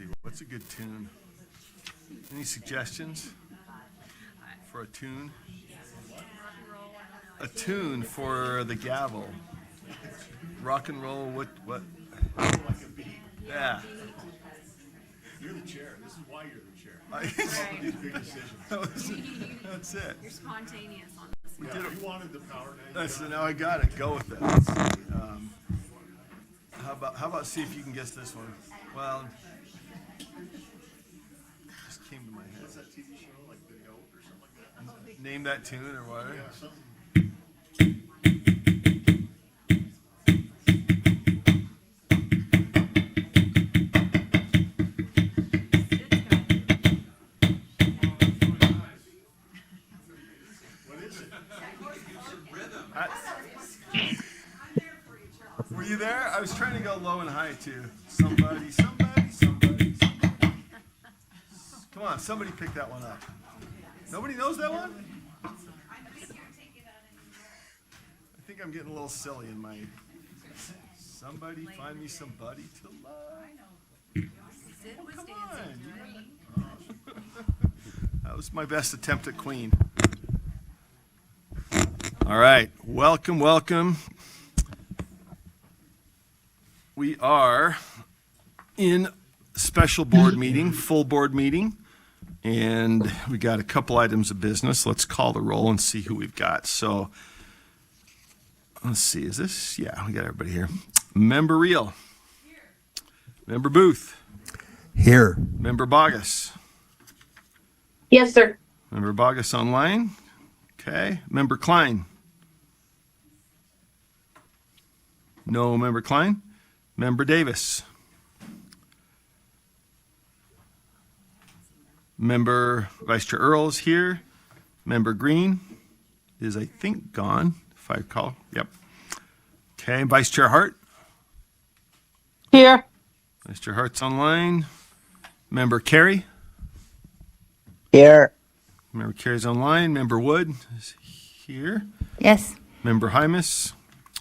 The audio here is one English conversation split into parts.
see. What's a good tune? Any suggestions for a tune? A tune for the gavel. Rock and roll. What? Like a beat. Yeah. You're the chair. This is why you're the chair. Right. These big decisions. That's it. You're spontaneous on this one. Yeah, you wanted the power now. So now I got it. Go with it. Let's see. How about see if you can guess this one? Well, just came to my head. What's that TV show, like The Goat or something like that? Name that tune or what? Yeah, something. What is it? Were you there? I was trying to go low and high too. Somebody. Come on, somebody pick that one up. Nobody knows that one? I think I'm getting a little silly in my. Somebody find me somebody to love. Sid was Come dancing to on. it. That was my best attempt at Queen. All right, welcome. We are in special board meeting, full board meeting, and we got a couple items of business. Let's call the roll and see who we've got. So, let's see, is this? Yeah, we got everybody here. Member Reel. Here. Member Booth. Here. Member Bogus. Yes, sir. Member Bogus online. Okay. Member Klein. No Member Klein. Member Davis. Member Vice Chair Earl is here. Member Green is, I think, gone, if I recall. Yep. Okay. Vice Chair Hart. Here. Vice Chair Hart's online. Member Carey. Here. Member Carey's online. Member Wood is here. Yes. Member Hymas.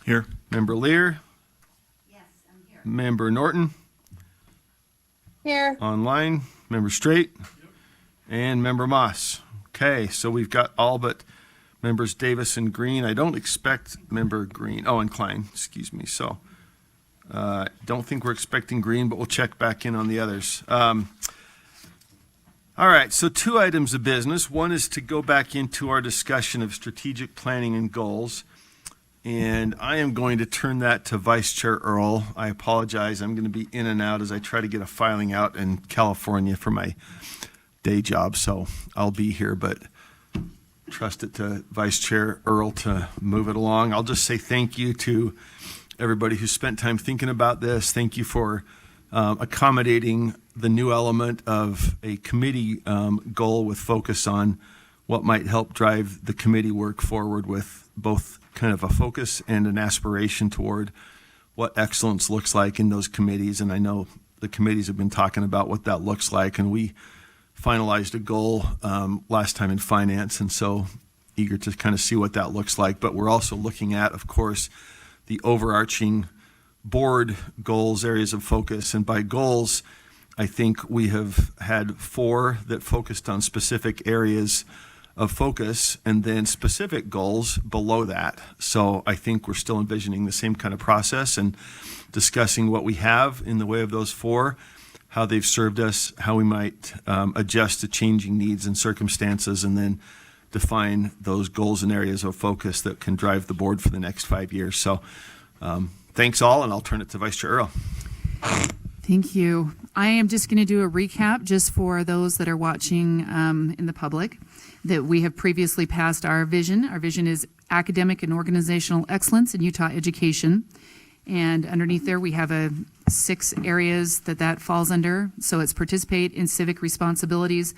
Here. Member Lear. Yes, I'm here. Member Norton. Here. Online. Member Straight. And Member Moss. Okay, so we've got all but members Davis and Green. I don't expect Member Green. Oh, and Klein, excuse me. So don't think we're expecting Green, but we'll check back in on the others. All right, so two items of business. One is to go back into our discussion of strategic planning and goals. And I am going to turn that to Vice Chair Earl. I apologize. I'm going to be in and out as I try to get a filing out in California for my day job. So I'll be here, but trust it to Vice Chair Earl to move it along. I'll just say thank you to everybody who spent time thinking about this. Thank you for accommodating the new element of a committee goal with focus on what might help drive the committee work forward with both kind of a focus and an aspiration toward what excellence looks like in those committees. And I know the committees have been talking about what that looks like, and we finalized a goal last time in finance, and so eager to kind of see what that looks like. But we're also looking at, of course, the overarching board goals, areas of focus. And by goals, I think we have had 4 that focused on specific areas of focus and then specific goals below that. So I think we're still envisioning the same kind of process and discussing what we have in the way of those 4, how they've served us, how we might adjust to changing needs and circumstances, and then define those goals and areas of focus that can drive the board for the next 5 years. So thanks all, and I'll turn it to Vice Chair Earl. Thank you. I am just going to do a recap just for those that are watching in the public, that we have previously passed our vision. Our vision is academic and organizational excellence in Utah education. And underneath there, we have 6 areas that falls under. So it's participate in civic responsibilities,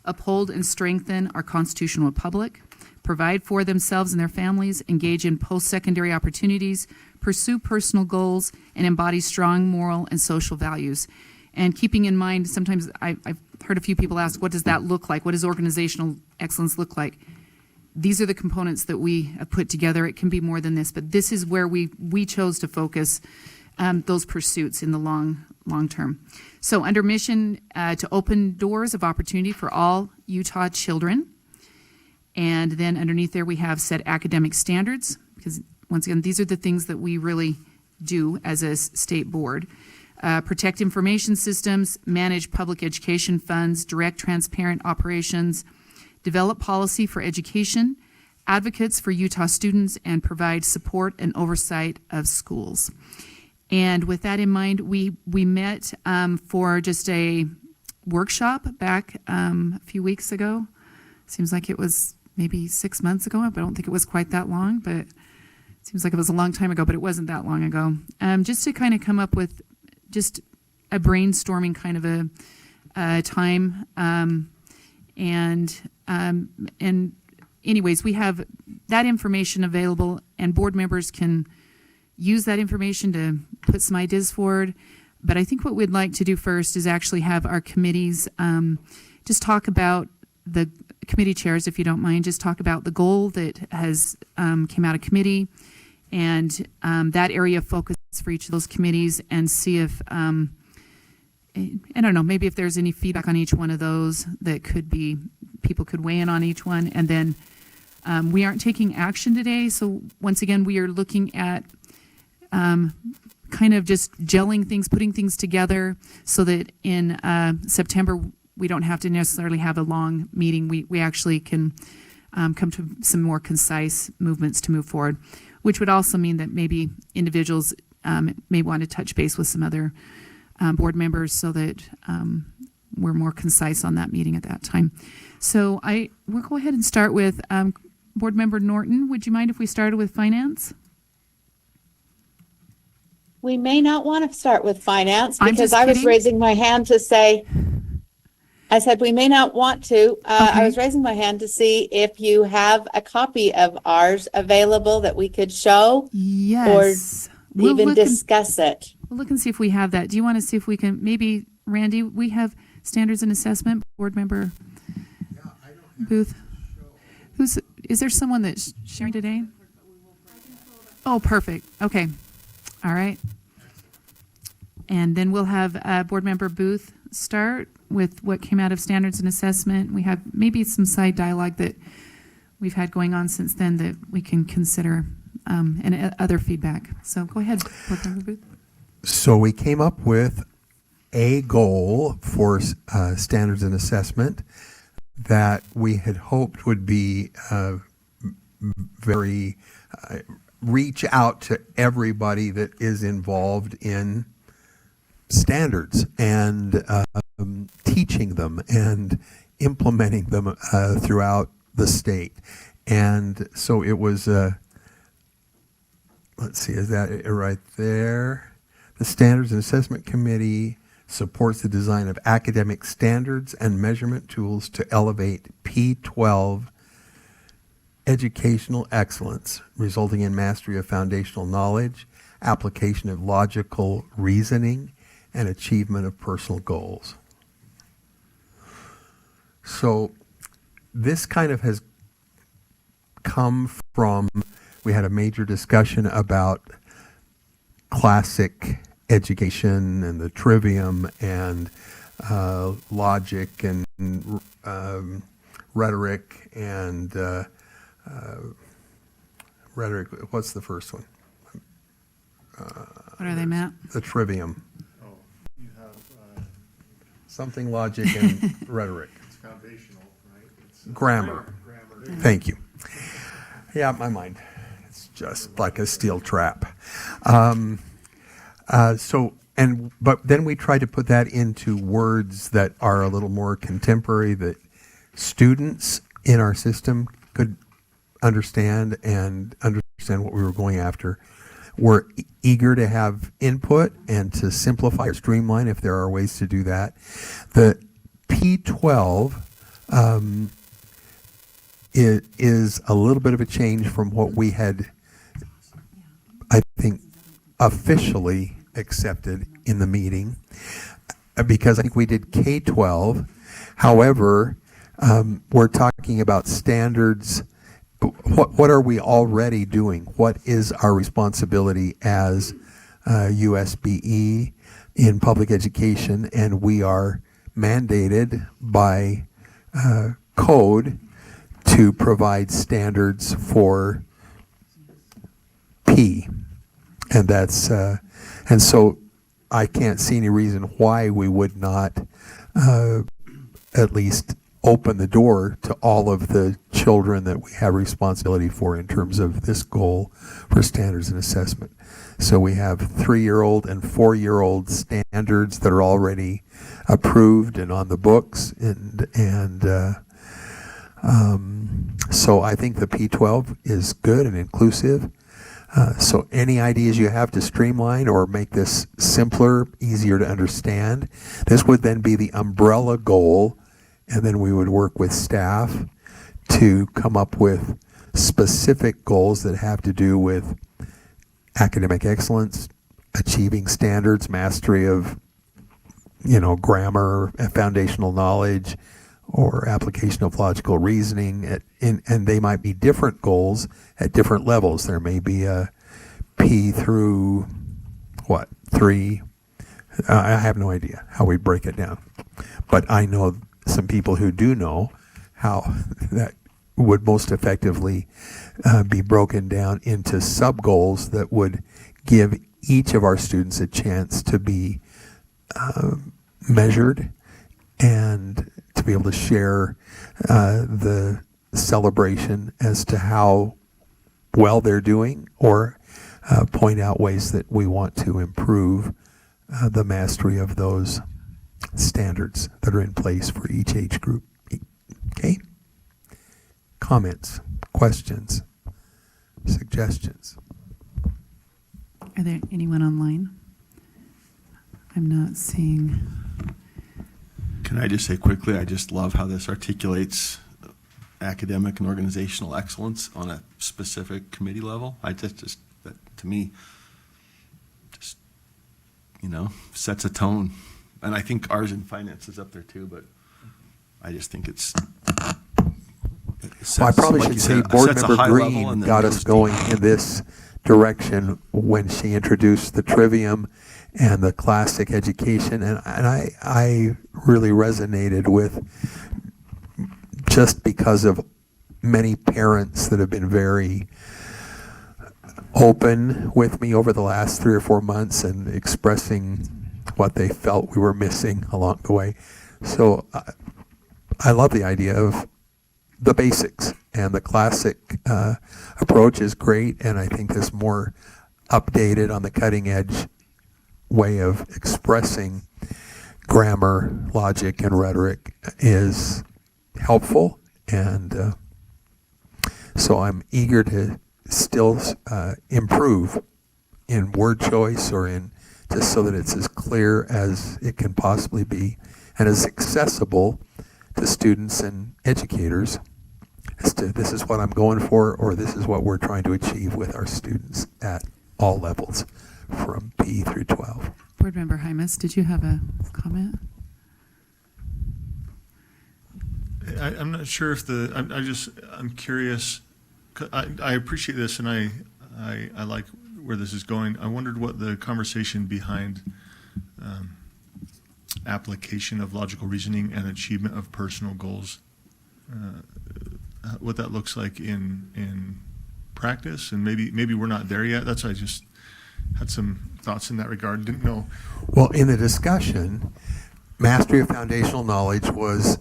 uphold and strengthen our constitutional republic, provide for themselves and their families, engage in post-secondary opportunities, pursue personal goals, and embody strong moral and social values. And keeping in mind, sometimes I've heard a few people ask, what does that look like? What does organizational excellence look like? These are the components that we have put together. It can be more than this, but this is where we chose to focus those pursuits in the long long-term. So under mission, to open doors of opportunity for all Utah children. And then underneath there, we have set academic standards, because once again, these are the things that we really do as a state board. Protect information systems, manage public education funds, direct transparent operations, develop policy for education, advocates for Utah students, and provide support and oversight of schools. And with that in mind, we met for just a workshop back a few weeks ago. Seems like it was maybe 6 months ago, but I don't think it was quite that long, but it seems like it was a long time ago, but it wasn't that long ago. Just to kind of come up with just a brainstorming kind of a time. And anyways, we have that information available, and board members can use that information to put some ideas forward. But I think what we'd like to do first is actually have our committees just talk about the committee chairs, if you don't mind, just talk about the goal that has came out of committee and that area of focus for each of those committees, and see if, I don't know, maybe if there's any feedback on each one of those that could be, people could weigh in on each one. And then we aren't taking action today. So once again, we are looking at kind of just gelling things, putting things together so that in September, we don't have to necessarily have a long meeting. We actually can come to some more concise movements to move forward, which would also mean that maybe individuals may want to touch base with some other board members so that we're more concise on that meeting at that time. So we'll go ahead and start with Board Member Norton. Would you mind if we started with finance? We may not want to start with finance I'm because just I was kidding. raising my hand to say, I said we may not want to. I Okay. was raising my hand to see if you have a copy of ours available that we could show, Yes. We'll even look and- discuss it. We'll look and see if we have that. Do you want to see if we can, maybe, Randy, we have standards and assessment, board member Booth. Is there someone that's sharing today? Oh, perfect. Okay. All right. And then we'll have board member Booth start with what came out of standards and assessment. We have maybe some side dialogue that we've had going on since then that we can consider, and other feedback. So go ahead, board member Booth. So we came up with a goal for standards and assessment that we had hoped would be very reach out to everybody that is involved in standards and teaching them and implementing them throughout the state. And so it was, let's see, is that it right there? The Standards and Assessment Committee supports the design of academic standards and measurement tools to elevate P12 educational excellence, resulting in mastery of foundational knowledge, application of logical reasoning, and achievement of personal goals. So this kind of has come from, we had a major discussion about classic education and the trivium and logic and rhetoric and rhetoric. What's the first one? What are they, Matt? The trivium. Oh, you have, Something logic and rhetoric. it's foundational, right? It's Grammar. grammar. Thank you. Yeah, my mind. It's just like a steel trap. But then we try to put that into words that are a little more contemporary, that students in our system could understand and understand what we were going after. We're eager to have input and to simplify or streamline if there are ways to do that. The P12 is a little bit of a change from what we had, I think, officially accepted in the meeting, because I think we did K-12. However, we're talking about standards. What are we already doing? What is our responsibility as USBE in public education, and we are mandated by code to provide standards for P, and that's and so I can't see any reason why we would not at least open the door to all of the children that we have responsibility for in terms of this goal for standards and assessment. So we have 3-year-old and 4-year-old standards that are already approved and on the books, and so I think the P12 is good and inclusive. So any ideas you have to streamline or make this simpler, easier to understand, this would then be the umbrella goal, and then we would work with staff to come up with specific goals that have to do with academic excellence, achieving standards, mastery of, grammar, foundational knowledge, or application of logical reasoning, and they might be different goals at different levels. There may be a P through 3. I have no idea how we break it down, but I know some people who do know how that would most effectively be broken down into sub goals that would give each of our students a chance to be measured and to be able to share the celebration as to how well they're doing, or point out ways that we want to improve the mastery of those standards that are in place for each age group. Okay? Comments, questions, suggestions? Are there anyone online? I'm not seeing. Can I just say quickly, I just love how this articulates academic and organizational excellence on a specific committee level. That to me, just, sets a tone. And I think ours in finance is up there too, but I just think it Well, I probably like should you say said, Board sets a Member high level Green and then got goes us going in this direction when she introduced the trivium and the classic education, and I really resonated with, just because of many parents that have been very open with me over the last 3 or 4 months and expressing what they felt we were missing along the way. So I love the idea of the basics, and the classic approach is great, and I think this more updated, on the cutting edge way of expressing grammar, logic, and rhetoric is helpful, and so I'm eager to still improve in word choice, or in just so that it's as clear as it can possibly be and as accessible to students and educators as to this is what I'm going for, or this is what we're trying to achieve with our students at all levels from P through 12. Board Member Hymas, did you have a comment? I'm not sure if I'm curious. I appreciate this, and I like where this is going. I wondered what the conversation behind application of logical reasoning and achievement of personal goals, what that looks like in practice, and maybe we're not there yet. That's why I just had some thoughts in that regard. Didn't know. Well, in the discussion, mastery of foundational knowledge was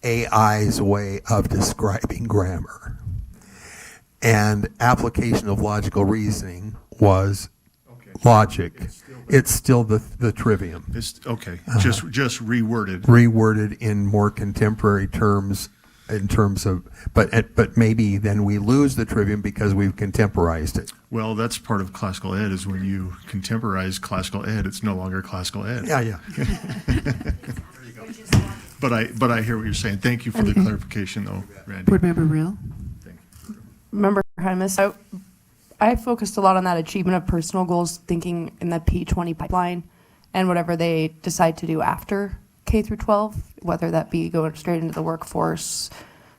AI's way of describing grammar, and application of logical reasoning was logic. It's still the trivium. It's okay. Just reworded. Reworded in more contemporary terms, in terms of, but maybe then we lose the trivium because we've contemporized it. Well, that's part of classical ed, is when you contemporize classical ed, it's no longer classical ed. Yeah. But I hear what you're saying. Thank you for the clarification, though, Randy. Board Member Real? Member Hymas, I focused a lot on that achievement of personal goals, thinking in the P20 pipeline and whatever they decide to do after K through 12, whether that be going straight into the workforce,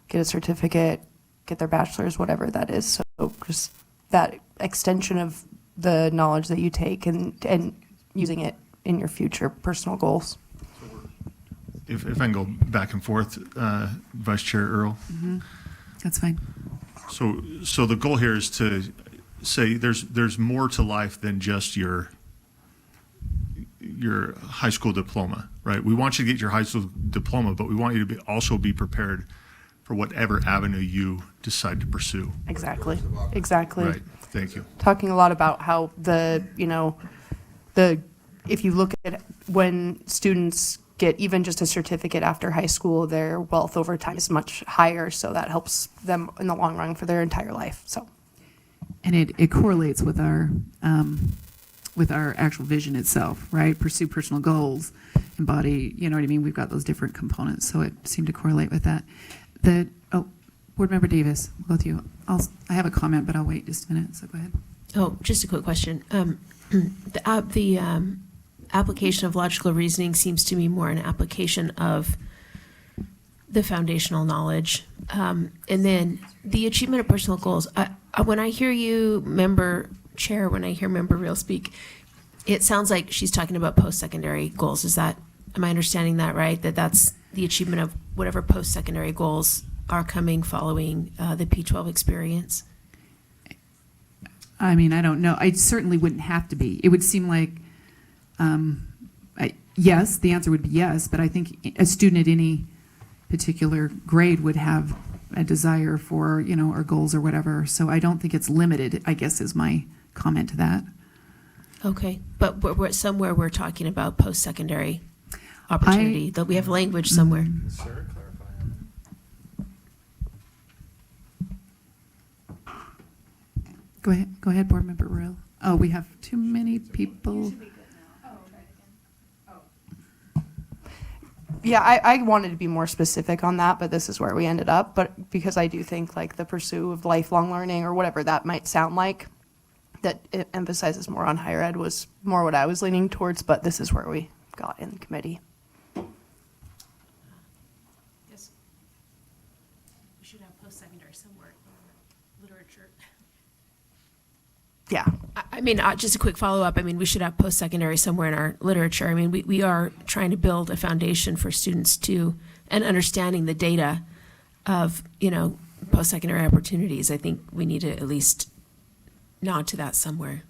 get a certificate, get their bachelor's, whatever that is. So just that extension of the knowledge that you take, and using it in your future personal goals. If I can go back and forth, Vice Chair Earl. That's fine. So the goal here is to say there's more to life than just your high school diploma, right? We want you to get your high school diploma, but we want you to also be prepared for whatever avenue you decide to pursue. Exactly. Right. Thank you. Talking a lot about how if you look at when students get even just a certificate after high school, their wealth over time is much higher. So that helps them in the long run for their entire life. So. And it correlates with our actual vision itself, right? Pursue personal goals, embody, you know what I mean? We've got those different components, so it seemed to correlate with that. Board Member Davis, we'll go with you. I have a comment, but I'll wait just a minute, so go ahead. Oh, just a quick question. The application of logical reasoning seems to me more an application of the foundational knowledge. And then the achievement of personal goals. When I hear you, Member Chair, when I hear Member Real speak, it sounds like she's talking about post-secondary goals. Am I understanding that right? That's the achievement of whatever post-secondary goals are coming following the P12 experience? I mean, I don't know. I certainly wouldn't have to be. It would seem like, yes, the answer would be yes, but I think a student at any particular grade would have a desire for, our goals or whatever. So I don't think it's limited, I guess, is my comment to that. Okay, but somewhere we're talking about post-secondary opportunity, that we have language somewhere. Go ahead, Board Member Royal. Oh, we have too many people. Yeah, I wanted to be more specific on that, but this is where we ended up. But because I do think like the pursuit of lifelong learning or whatever that might sound like, that it emphasizes more on higher ed was more what I was leaning towards, but this is where we got in committee. Yes. We should have post-secondary somewhere in literature. Yeah. I mean, just a quick follow-up. I mean, we should have post-secondary somewhere in our literature. I mean, we are trying to build a foundation for students and understanding the data of, post-secondary opportunities. I think we need to at least nod to that somewhere.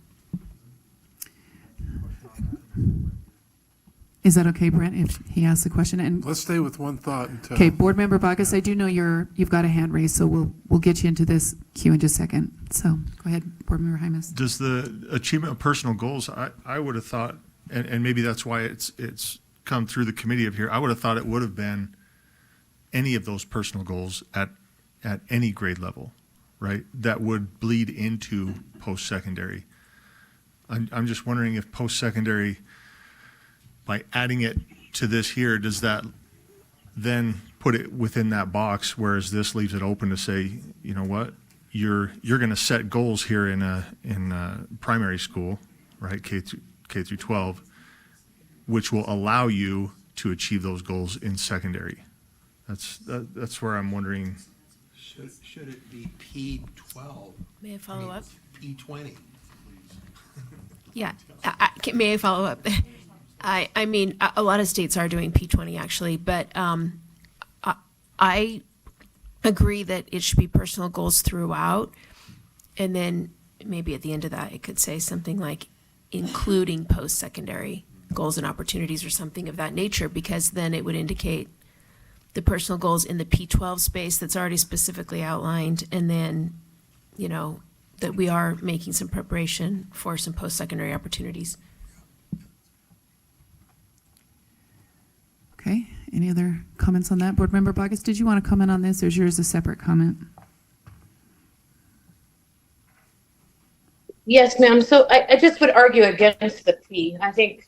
Is that okay, Brent, if he asks the question? And Let's stay with one thought until. okay, Board Member Bogus, I do know you've got a hand raised, so we'll get you into this queue in just a second. So go ahead, Board Member Hymas. Does the achievement of personal goals, I would have thought, and maybe that's why it's come through the committee of here, I would have thought it would have been any of those personal goals at any grade level, right? That would bleed into post-secondary. I'm just wondering if post-secondary, by adding it to this here, does that then put it within that box, whereas this leaves it open to say, you know what, you're going to set goals here in primary school, right, K through 12, which will allow you to achieve those goals in secondary. That's where I'm wondering. Should it be P12? May I follow up? P20? Yeah. May I follow up? I mean, a lot of states are doing P20 actually, but I agree that it should be personal goals throughout. And then maybe at the end of that, it could say something like including post-secondary goals and opportunities or something of that nature, because then it would indicate the personal goals in the P12 space that's already specifically outlined. And then, that we are making some preparation for some post-secondary opportunities. Okay, any other comments on that? Board Member Bogus, did you want to comment on this, or is yours a separate comment? Yes, ma'am. So I just would argue against the P. I think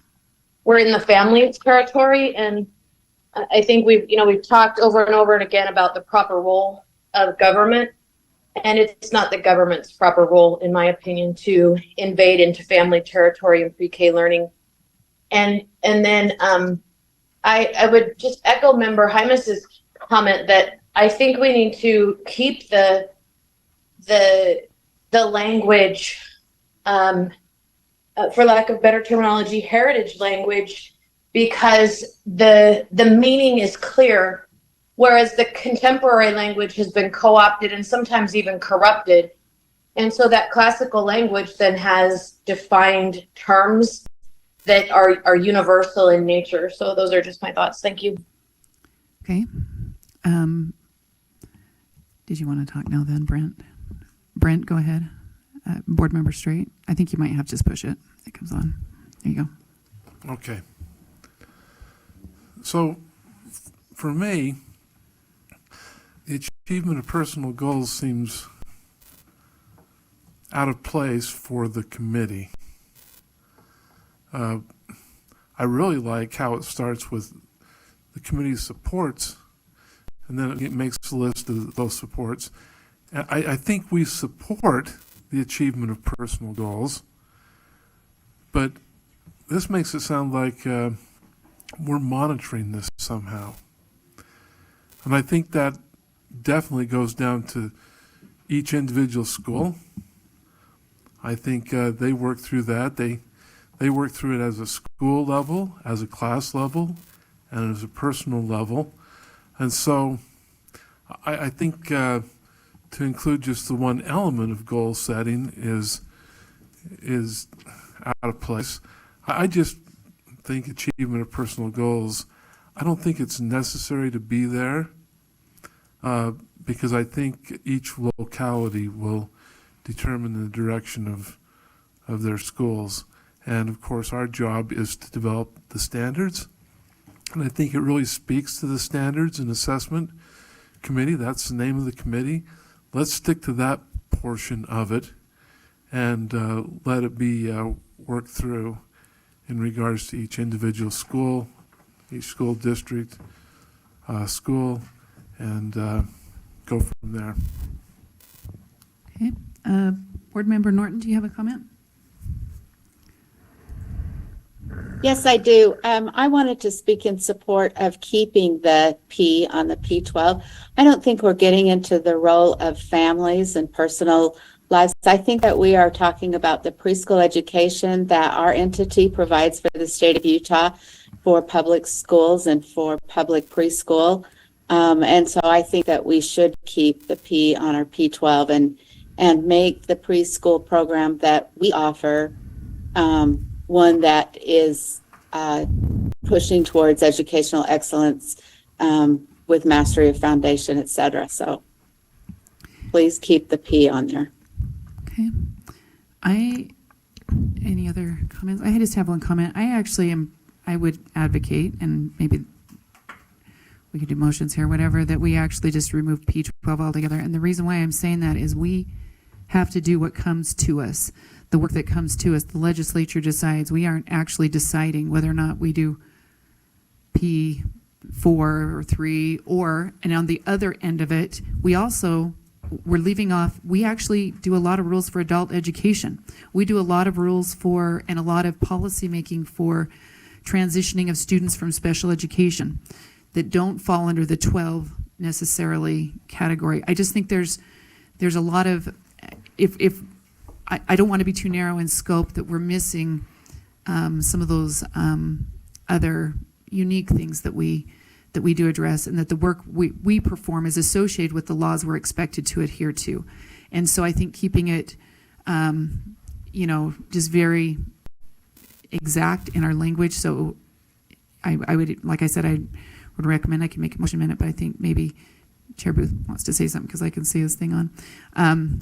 we're in the family territory, and I think we've talked over and over and again about the proper role of government, and it's not the government's proper role, in my opinion, to invade into family territory and pre-K learning. And then I would just echo Member Hymas's comment that I think we need to keep the language for lack of better terminology, heritage language, because the meaning is clear, whereas the contemporary language has been co-opted and sometimes even corrupted. And so that classical language then has defined terms that are universal in nature. So those are just my thoughts. Thank you. Okay. Did you want to talk now then, Brent? Brent, go ahead. Board Member Straight. I think you might have to just push it. It comes on. There you go. Okay. So, for me, the achievement of personal goals seems out of place for the committee. I really like how it starts with the committee supports, and then it makes a list of those supports. I think we support the achievement of personal goals, but this makes it sound like we're monitoring this somehow. And I think that definitely goes down to each individual school. I think they work through that. They work through it as a school level, as a class level, and as a personal level. And so I think to include just the one element of goal setting is out of place. I just think achievement of personal goals, I don't think it's necessary to be there because I think each locality will determine the direction of their schools. And of course, our job is to develop the standards. And I think it really speaks to the standards and assessment committee. That's the name of the committee. Let's stick to that portion of it and let it be worked through in regards to each individual school, each school district, school, and go from there. Okay. Board Member Norton, do you have a comment? Yes, I do. I wanted to speak in support of keeping the P on the P12. I don't think we're getting into the role of families and personal lives. I think that we are talking about the preschool education that our entity provides for the state of Utah for public schools and for public preschool. And so I think that we should keep the P on our P12 and make the preschool program that we offer one that is pushing towards educational excellence with mastery of foundation, et cetera. So please keep the P on there. Okay. Any other comments? I just have one comment. I would advocate, and maybe we could do motions here, whatever, that we actually just remove P12 altogether. And the reason why I'm saying that is we have to do what comes to us. The work that comes to us, the legislature decides. We aren't actually deciding whether or not we do P4 or 3, and on the other end of it, we're leaving off, we actually do a lot of rules for adult education. We do a lot of rules and a lot of policy making for transitioning of students from special education that don't fall under the 12 necessarily category. I just think there's a lot of, I don't want to be too narrow in scope, that we're missing some of those other unique things that we do address, and that the work we perform is associated with the laws we're expected to adhere to. And so I think keeping it, just very exact in our language. So I would, like I said, I would recommend, I can make a motion minute, but I think maybe Chair Booth wants to say something because I can see his thing on.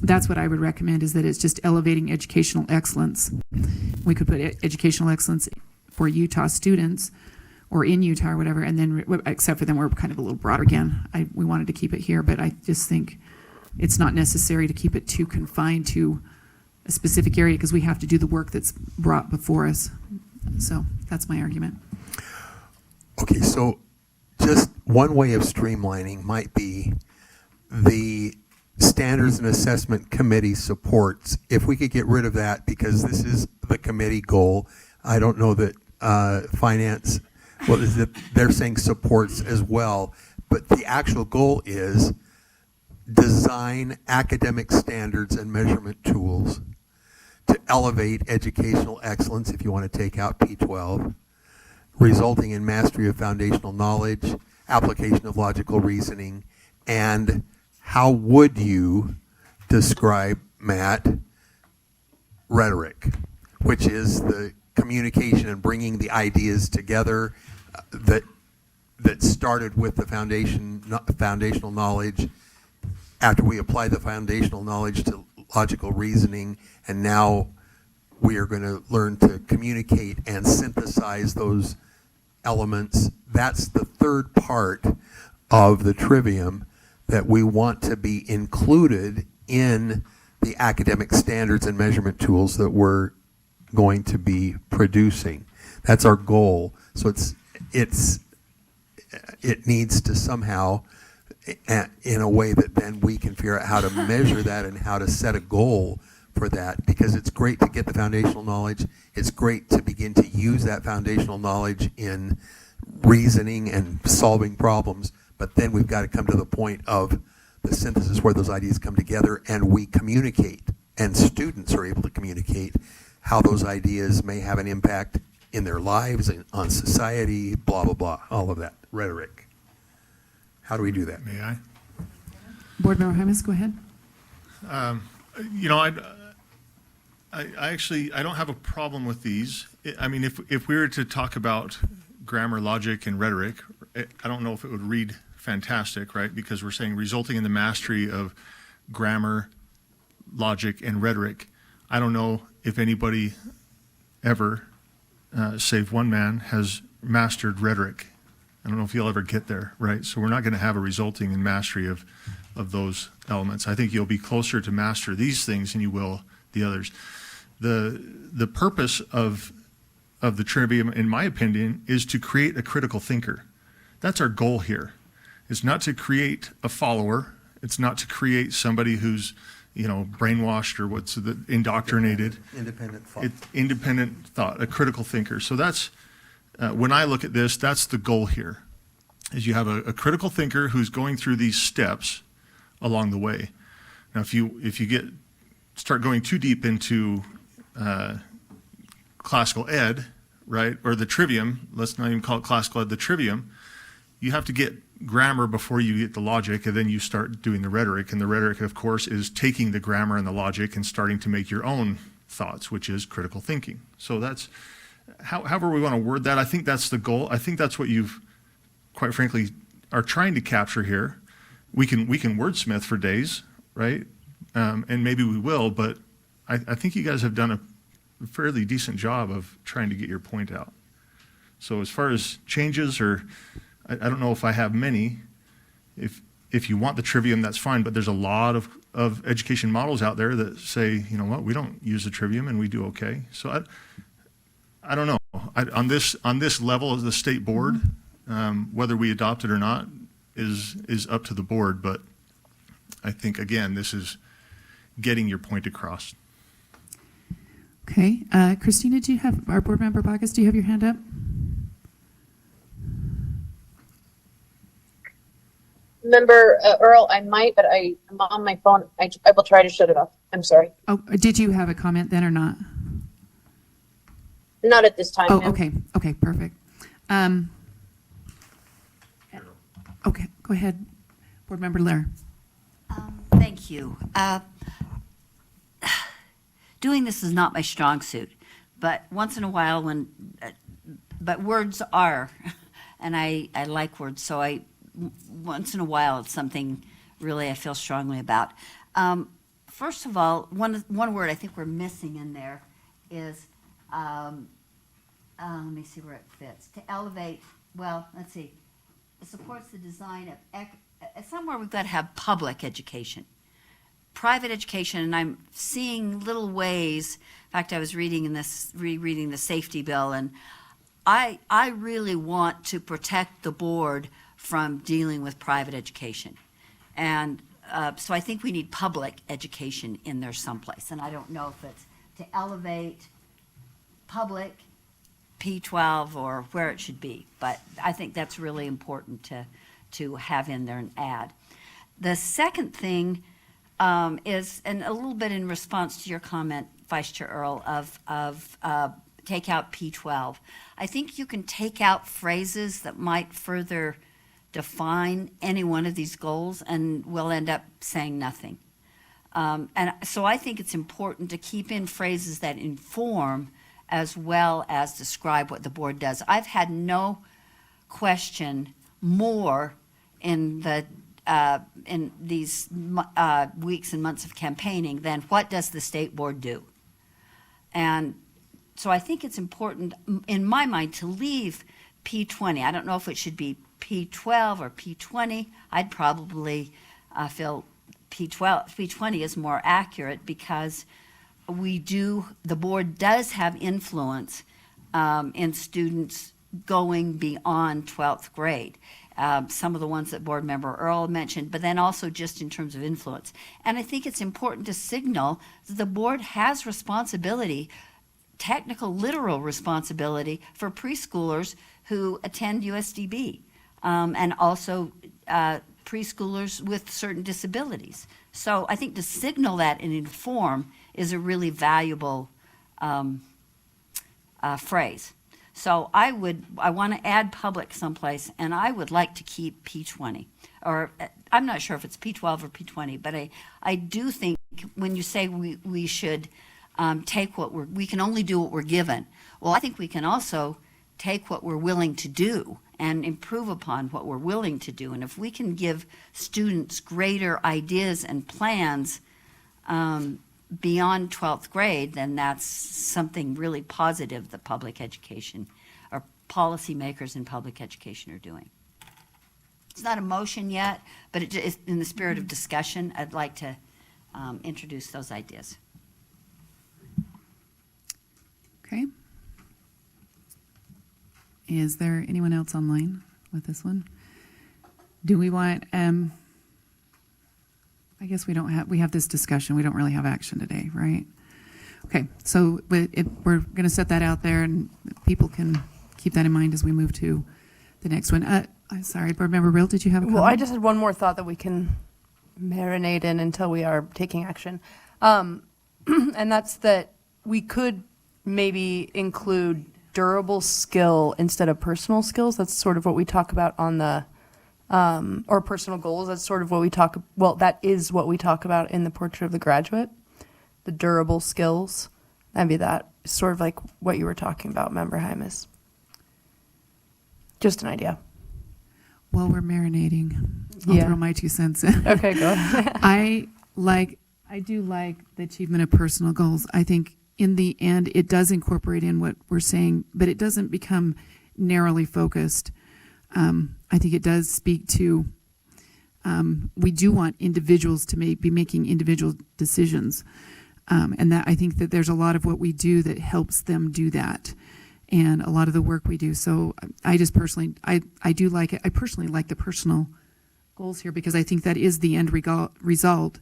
That's what I would recommend, is that it's just elevating educational excellence. We could put educational excellence for Utah students or in Utah or whatever, and then, except for them, we're kind of a little broader again. We wanted to keep it here, but I just think it's not necessary to keep it too confined to a specific area because we have to do the work that's brought before us. So that's my argument. Okay, so just one way of streamlining might be the Standards and Assessment Committee supports. If we could get rid of that, because this is the committee goal. I don't know that finance, well, is it, they're saying supports as well, but the actual goal is design academic standards and measurement tools to elevate educational excellence, if you want to take out P12, resulting in mastery of foundational knowledge, application of logical reasoning, and how would you describe, Matt, rhetoric, which is the communication and bringing the ideas together that started with the foundational knowledge. After we apply the foundational knowledge to logical reasoning, and now we are going to learn to communicate and synthesize those elements. That's the third part of the trivium that we want to be included in the academic standards and measurement tools that we're going to be producing. That's our goal. So it needs to somehow, in a way that then we can figure out how to measure that and how to set a goal for that, because it's great to get the foundational knowledge. It's great to begin to use that foundational knowledge in reasoning and solving problems, but then we've got to come to the point of the synthesis where those ideas come together and we communicate, and students are able to communicate how those ideas may have an impact in their lives and on society, blah, blah, blah, all of that rhetoric. How do we do that? May I? Board Member Hymas, go ahead. You know, I don't have a problem with these. I mean, if we were to talk about grammar, logic, and rhetoric, I don't know if it would read fantastic, right? Because we're saying resulting in the mastery of grammar, logic, and rhetoric. I don't know if anybody ever, save one man, has mastered rhetoric. I don't know if you'll ever get there, right? So we're not going to have a resulting in mastery of those elements. I think you'll be closer to master these things than you will the others. The purpose of the trivium, in my opinion, is to create a critical thinker. That's our goal here. It's not to create a follower. It's not to create somebody who's, brainwashed or indoctrinated. Independent thought. It's independent thought, a critical thinker. So that's, when I look at this, that's the goal here, is you have a critical thinker who's going through these steps along the way. Now, if you start going too deep into classical ed, right, or the trivium, let's not even call it classical ed, the trivium, you have to get grammar before you get the logic, and then you start doing the rhetoric. And the rhetoric, of course, is taking the grammar and the logic and starting to make your own thoughts, which is critical thinking. So that's, however we want to word that, I think that's the goal. I think that's what you've, quite frankly, are trying to capture here. We can wordsmith for days, right? And maybe we will, but I think you guys have done a fairly decent job of trying to get your point out. So as far as changes, or I don't know if I have many. If you want the trivium, that's fine, but there's a lot of education models out there that say, you know what, we don't use the trivium and we do okay. So I don't know. On this level of the state board, whether we adopt it or not is up to the board, but I think, again, this is getting your point across. Okay. Christina, do you have, our Board Member Bagas, do you have your hand up? Member Earl, I might, but I'm on my phone. I will try to shut it off. I'm sorry. Oh, did you have a comment then or not? Not at this time. Oh, ma'am. okay. Okay, perfect. Okay, go ahead. Board Member Lair. Thank you. Doing this is not my strong suit, but once in a while but words are, and I like words, so once in a while it's something really I feel strongly about. First of all, one word I think we're missing in there is, let me see where it fits. To elevate, well, let's see. It supports the design of, somewhere we've got to have public education. Private education, and I'm seeing little ways. In fact, I was rereading the safety bill, and I really want to protect the board from dealing with private education. And so I think we need public education in there someplace. And I don't know if it's to elevate public, P12, or where it should be. But I think that's really important to have in there and add. The second thing is, and a little bit in response to your comment, Vice Chair Earl, take out P12. I think you can take out phrases that might further define any one of these goals, and we'll end up saying nothing. And so I think it's important to keep in phrases that inform as well as describe what the board does. I've had no question more in these weeks and months of campaigning than what does the state board do? And so I think it's important, in my mind, to leave P20. I don't know if it should be P12 or P20. I'd probably feel P20 is more accurate, because the board does have influence in students going beyond 12th grade. Some of the ones that Board Member Earl mentioned, but then also just in terms of influence. And I think it's important to signal that the board has responsibility, technical, literal responsibility, for preschoolers who attend USDB, and also preschoolers with certain disabilities. So I think to signal that and inform is a really valuable phrase. So I want to add public someplace, and I would like to keep P20. Or I'm not sure if it's P12 or P20, but I do think when you say we should take we can only do what we're given. Well, I think we can also take what we're willing to do and improve upon what we're willing to do. And if we can give students greater ideas and plans beyond 12th grade, then that's something really positive that public education or policymakers in public education are doing. It's not a motion yet, but it is in the spirit of discussion. I'd like to introduce those ideas. Okay. Is there anyone else online with this one? Do we want, I guess we have this discussion. We don't really have action today, right? Okay, so we're going to set that out there, and people can keep that in mind as we move to the next one. I'm sorry, Board Member Real, did you have a comment? Well, I just had one more thought that we can marinate in until we are taking action. And that's that we could maybe include durable skill instead of personal skills. That's sort of what we talk about on the, or personal goals. That's sort of what that is what we talk about in the Portrait of the Graduate, the durable skills. Maybe that is sort of like what you were talking about, Member Hymas. Just an idea. While we're marinating, I'll Yeah. throw my 2 cents in. Okay, go ahead. I do like the achievement of personal goals. I think in the end, it does incorporate in what we're saying, but it doesn't become narrowly focused. I think it does speak to, we do want individuals to be making individual decisions. And that I think that there's a lot of what we do that helps them do that, and a lot of the work we do. So I just personally, I do like it. I personally like the personal goals here, because I think that is the end result.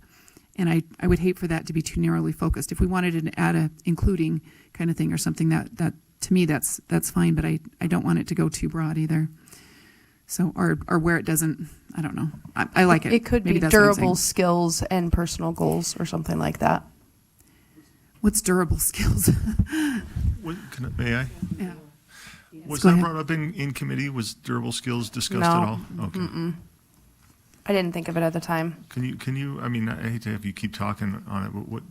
And I would hate for that to be too narrowly focused. If we wanted to add a including kind of thing or something, that to me, that's fine, but I don't want it to go too broad either. So, or where it doesn't, I don't know. I like it. It could Maybe be that's what I'm saying. durable skills and personal goals or something like that. What's durable skills? May I? Yeah. Was Go that ahead. brought up in committee? Was durable skills discussed No. at all? Okay. I didn't think of it at the time. Can you, I mean, I hate to have you keep talking on it, but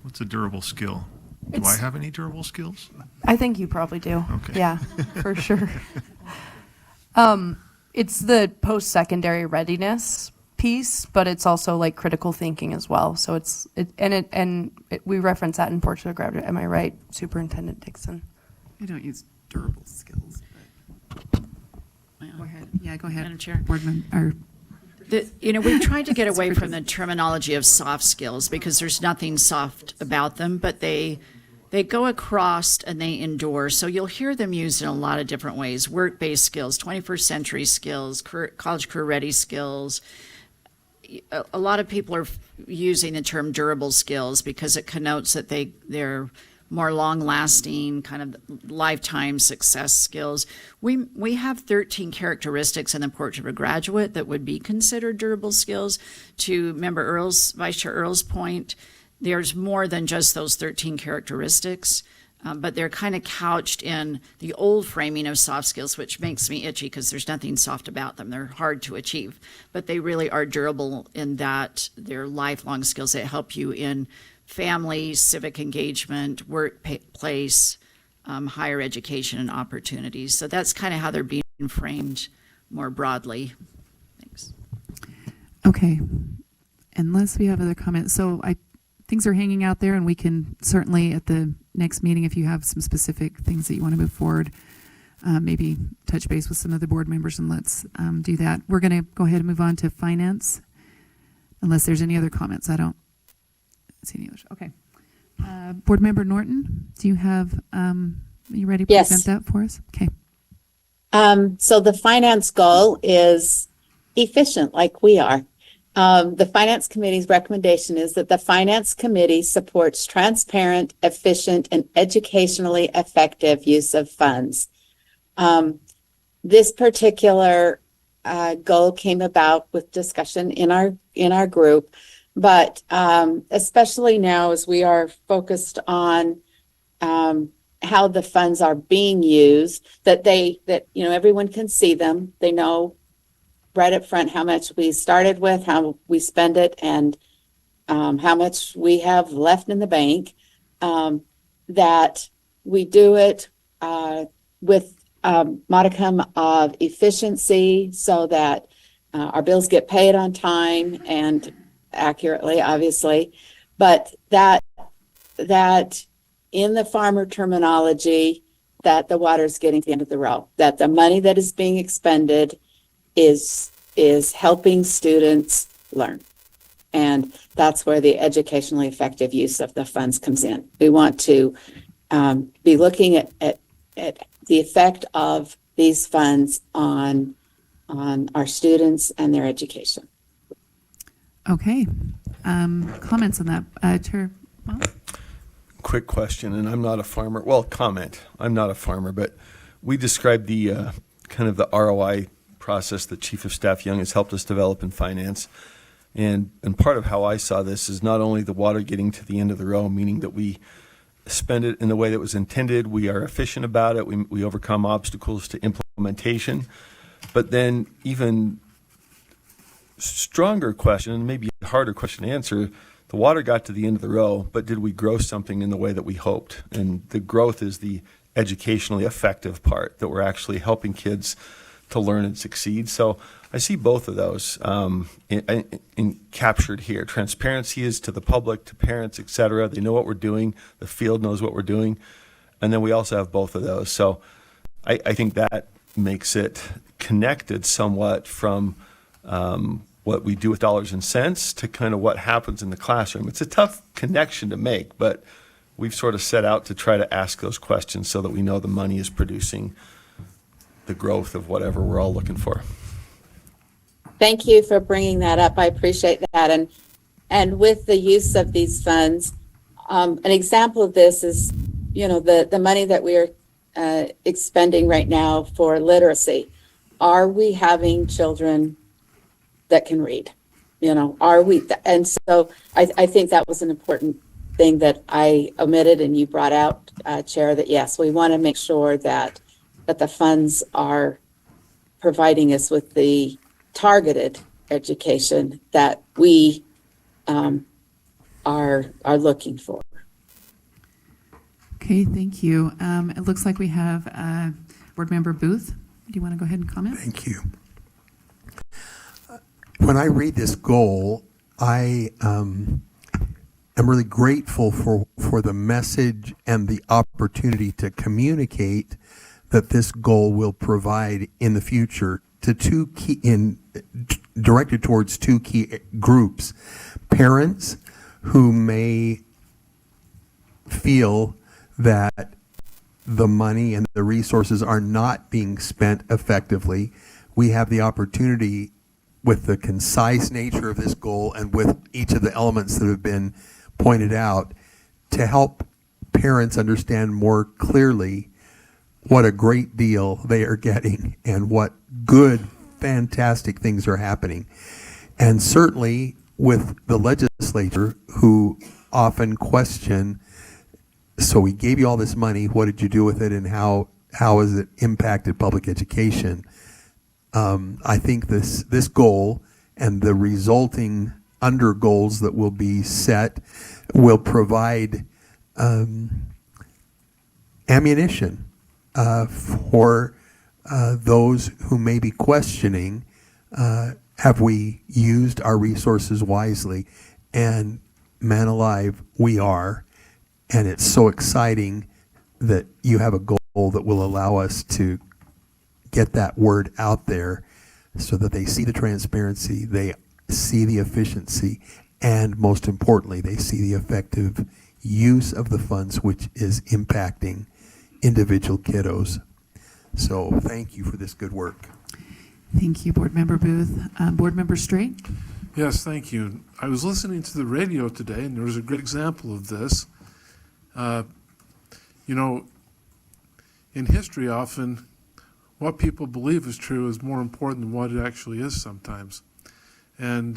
what's a durable skill? Do I It's- have any durable skills? I think you probably do. Okay. Yeah, for sure. It's the post-secondary readiness piece, but it's also like critical thinking as well. So we reference that in Portrait of Graduate. Am I right, Superintendent Dixon? I don't use durable skills. But go ahead. Yeah, go ahead. Madam Chair. Board member, We've tried to get away from the terminology of soft skills because there's nothing soft about them, but they go across and they endure. So you'll hear them used in a lot of different ways: work-based skills, 21st century skills, college career ready skills. A lot of people are using the term durable skills because it connotes that they're more long-lasting, kind of lifetime success skills. We have 13 characteristics in the Portrait of a Graduate that would be considered durable skills. To Member Vice Chair Earl's point, there's more than just those 13 characteristics, but they're kind of couched in the old framing of soft skills, which makes me itchy because there's nothing soft about them. They're hard to achieve, but they really are durable in that they're lifelong skills that help you in family, civic engagement, workplace, higher education and opportunities. So that's kind of how they're being framed more broadly. Thanks. Okay. Unless we have other comments. So things are hanging out there, and we can certainly at the next meeting, if you have some specific things that you want to move forward, maybe touch base with some of the board members, and let's do that. We're going to go ahead and move on to finance, unless there's any other comments. I don't see any others. Okay. Board Member Norton, do you have, are you ready to Yes. present that for us? Okay. So the finance goal is efficient, like we are. The Finance Committee's recommendation is that the Finance Committee supports transparent, efficient, and educationally effective use of funds. This particular goal came about with discussion in our group, but especially now as we are focused on how the funds are being used, that everyone can see them. They know right up front how much we started with, how we spend it, and how much we have left in the bank. That we do it with modicum of efficiency so that our bills get paid on time and accurately, obviously, but that in the farmer terminology, that the water is getting to the end of the row, that the money that is being expended is helping students learn. And that's where the educationally effective use of the funds comes in. We want to be looking at the effect of these funds on our students and their education. Okay. Comments on that? Chair Miles? Quick question, and I'm not a farmer. Well, comment. I'm not a farmer, but we described the kind of the ROI process that Chief of Staff Young has helped us develop in finance. And part of how I saw this is not only the water getting to the end of the row, meaning that we spend it in the way that was intended, we are efficient about it, we overcome obstacles to implementation, but then even stronger question, and maybe a harder question to answer, the water got to the end of the row, but did we grow something in the way that we hoped? And the growth is the educationally effective part, that we're actually helping kids to learn and succeed. So I see both of those in captured here. Transparency is to the public, to parents, et cetera. They know what we're doing. The field knows what we're doing. And then we also have both of those. So I think that makes it connected somewhat from what we do with dollars and cents to kind of what happens in the classroom. It's a tough connection to make, but we've sort of set out to try to ask those questions so that we know the money is producing the growth of whatever we're all looking for. Thank you for bringing that up. I appreciate that. And with the use of these funds, an example of this is, the money that we are expending right now for literacy. Are we having children that can read? Are we? And so I think that was an important thing that I omitted and you brought out, Chair, that yes, we want to make sure that the funds are providing us with the targeted education that we are looking for. Okay, thank you. It looks like we have Board Member Booth. Do you want to go ahead and comment? Thank you. When I read this goal, I am really grateful for the message and the opportunity to communicate that this goal will provide in the future to directed towards two key groups: parents who may feel that the money and the resources are not being spent effectively. We have the opportunity, with the concise nature of this goal and with each of the elements that have been pointed out, to help parents understand more clearly what a great deal they are getting and what good, fantastic things are happening. And certainly with the legislature, who often question, so we gave you all this money, what did you do with it, and how has it impacted public education? I think this goal and the resulting under goals that will be set will provide ammunition for those who may be questioning, have we used our resources wisely? And man alive, we are. And it's so exciting that you have a goal that will allow us to get that word out there so that they see the transparency, they see the efficiency, and most importantly, they see the effective use of the funds, which is impacting individual kiddos. So thank you for this good work. Thank you, Board Member Booth. Board Member Straight? Yes, thank you. I was listening to the radio today, and there was a great example of this. You know, in history, often what people believe is true is more important than what it actually is sometimes. And,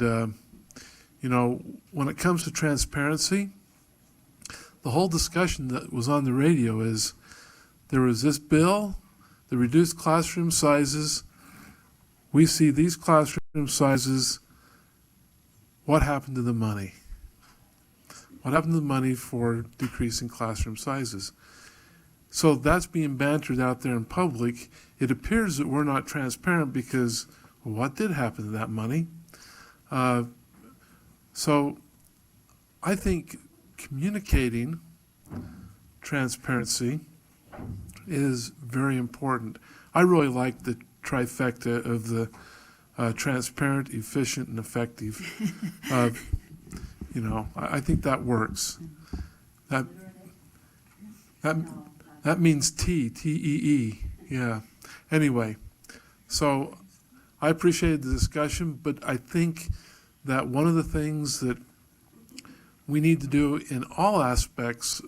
you know, when it comes to transparency, the whole discussion that was on the radio is there was this bill, the reduced classroom sizes. We see these classroom sizes. What happened to the money? What happened to the money for decreasing classroom sizes? So that's being bantered out there in public. It appears that we're not transparent because, well, what did happen to that money? So I think communicating transparency is very important. I really like the trifecta of the transparent, efficient, and effective. You know, I think that works. That means T-E-E. Yeah. Anyway, so I appreciated the discussion, but I think that one of the things that we need to do in all aspects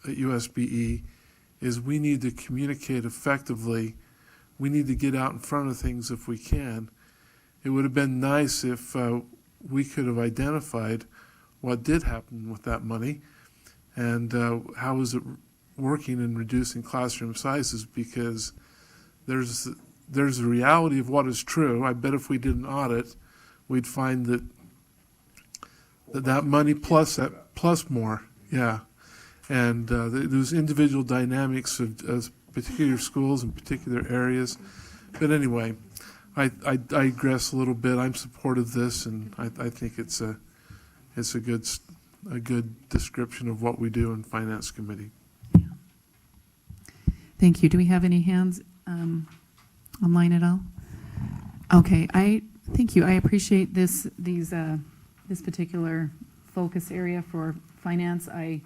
at USBE is we need to communicate effectively. We need to get out in front of things if we can. It would have been nice if we could have identified what did happen with that money and how is it working in reducing classroom sizes, because there's a reality of what is true. I bet if we did an audit, we'd find that money plus more, yeah. And those individual dynamics of particular schools and particular areas. But anyway, I digress a little bit. I'm supportive of this, and I think it's a good description of what we do in Finance Committee. Thank you. Do we have any hands online at all? Okay, thank you. I appreciate this particular focus area for finance. I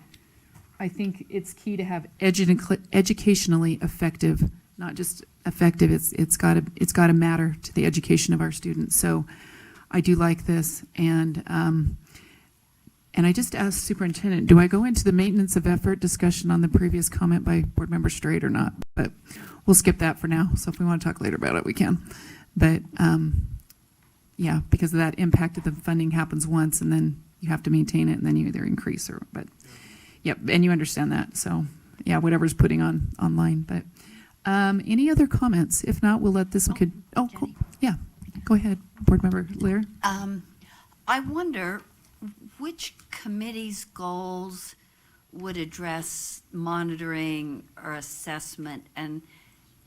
think it's key to have educationally effective, not just effective. It's got to matter to the education of our students. So I do like this, and I just asked Superintendent, do I go into the maintenance of effort discussion on the previous comment by Board Member Straight or not? But we'll skip that for now. So if we want to talk later about it, we can. But yeah, because of that impact of the funding happens once, and then you have to maintain it, and then you either increase or. But yep, and you understand that. So yeah, whatever's putting online. But any other comments? If not, we'll let this one. Oh, cool. Yeah, go ahead, Board Member Lear. I wonder which committee's goals would address monitoring or assessment, and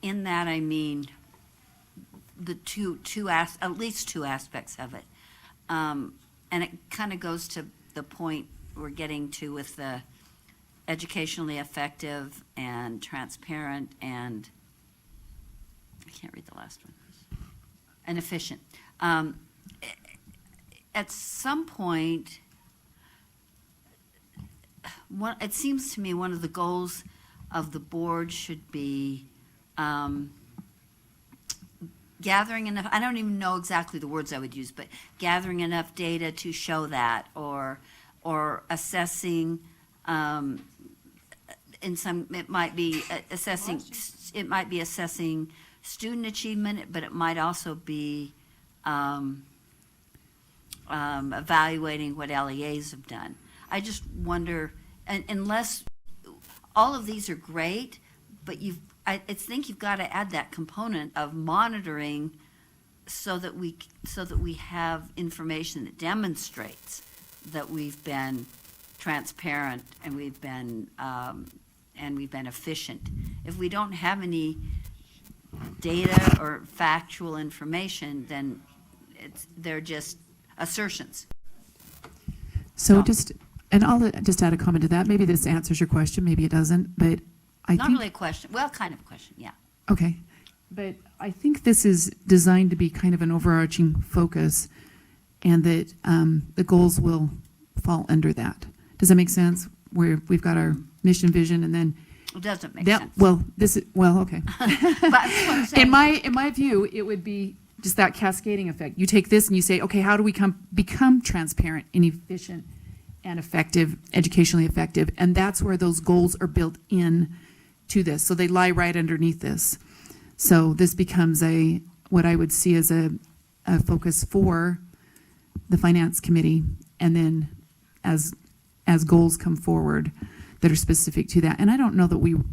in that I mean the at least two aspects of it, and it kind of goes to the point we're getting to with the educationally effective and transparent, and I can't read the last one, and efficient. At some point, it seems to me one of the goals of the board should be gathering enough, I don't even know exactly the words I would use, but gathering enough data to show that, or assessing, it might be assessing student achievement, but it might also be evaluating what LEAs have done. I just wonder, and unless, all of these are great, but I think you've got to add that component of monitoring so that we have information that demonstrates that we've been transparent and we've been efficient. If we don't have any data or factual information, then they're just assertions. So and I'll just add a comment to that. Maybe this answers your question, maybe it doesn't, but I Not think. really a question, well, kind of a question, yeah. Okay, but I think this is designed to be kind of an overarching focus, and that the goals will fall under that. Does that make sense? Where we've got our mission, vision, and then It doesn't make that. sense. Well, okay. But that's what I'm saying. In my view, it would be just that cascading effect. You take this and you say, okay, how do we become transparent and efficient and effective, educationally effective? And that's where those goals are built in to this. So they lie right underneath this. So this becomes what I would see as a focus for the finance committee, and then as goals come forward that are specific to that. And I don't know that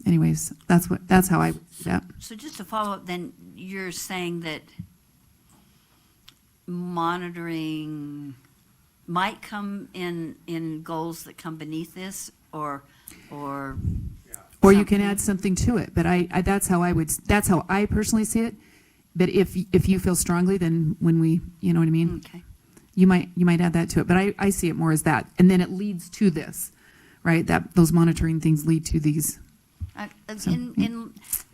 anyways, that's how I see that. So just to follow up, then you're saying that monitoring might come in goals that come beneath this, or you can add something to it, but that's how I personally see it. But if you feel strongly, then when you know what I mean? Okay. You might add that to it, but I see it more as that. And then it leads to this, right? That those monitoring things lead to these.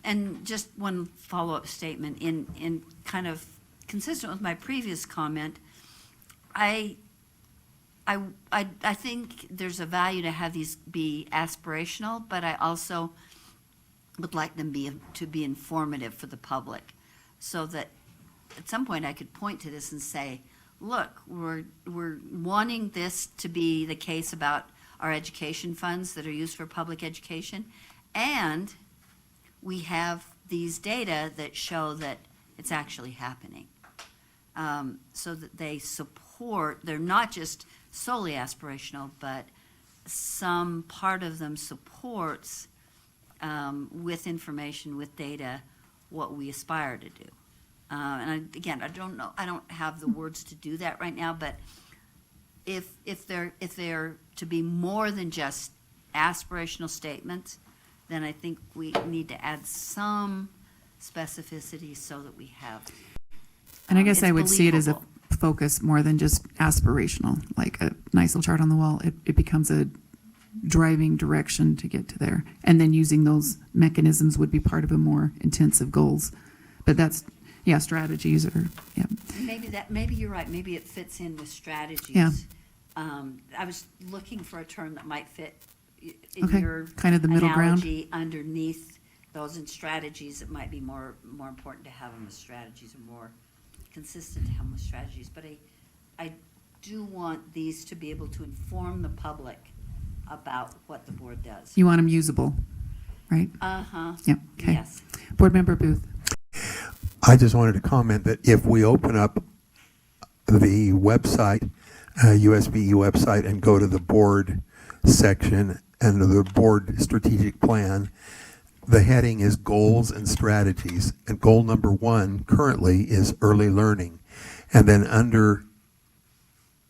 And just one follow-up statement, in kind of consistent with my previous comment, I think there's a value to have these be aspirational, but I also would like them to be informative for the public, so that at some point I could point to this and say, look, we're wanting this to be the case about our education funds that are used for public education, and we have these data that show that it's actually happening. So that they're not just solely aspirational, but some part of them supports, with information, with data, what we aspire to do. Again, I don't know, I don't have the words to do that right now, but if they're to be more than just aspirational statements, then I think we need to add some specificity so that we have. And I guess it's I would see it as a believable. focus more than just aspirational, like a nice little chart on the wall. It becomes a driving direction to get to there. And then using those mechanisms would be part of a more intensive goals. But that's, strategies or, Maybe you're right, maybe it fits in with strategies. Yeah. I was looking for a term that might fit in Okay, your kind of the middle ground. analogy underneath those, and strategies, it might be more important to have them as strategies, or more consistent to have them as strategies. But I do want these to be able to inform the public about what the board does. You want them usable, right? Uh-huh. Yep, okay. Yes. Board Member Booth. I just wanted to comment that if we open up the website, USBE website, and go to the board section and the board strategic plan, the heading is goals and strategies. And goal number 1 currently is early learning. And then under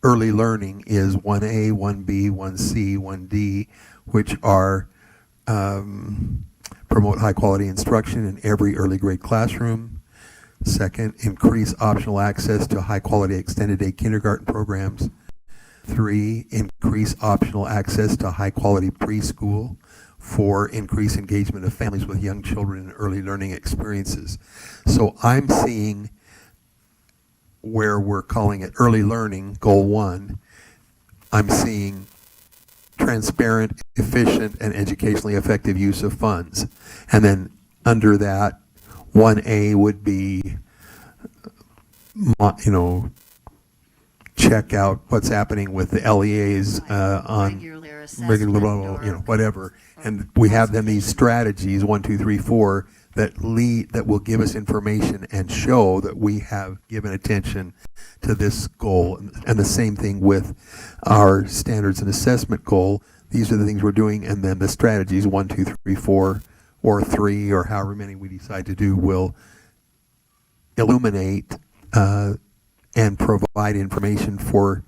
early learning is 1A, 1B, 1C, 1D, which are promote high quality instruction in every early grade classroom. Second, increase optional access to high quality extended day kindergarten programs. 3, increase optional access to high quality preschool. 4, increase engagement of families with young children in early learning experiences. So I'm seeing where we're calling it early learning, goal 1, I'm seeing transparent, efficient, and educationally effective use of funds. And then under that, 1A would be, check out what's happening with the LEAs on Regular regular, assessment or- whatever. And we have then these strategies, 1, 2, 3, 4, that will give us information and show that we have given attention to this goal. And the same thing with our standards and assessment goal. These are the things we're doing, and then the strategies 1, 2, 3, 4, or 3, or however many we decide to do, will illuminate and provide information for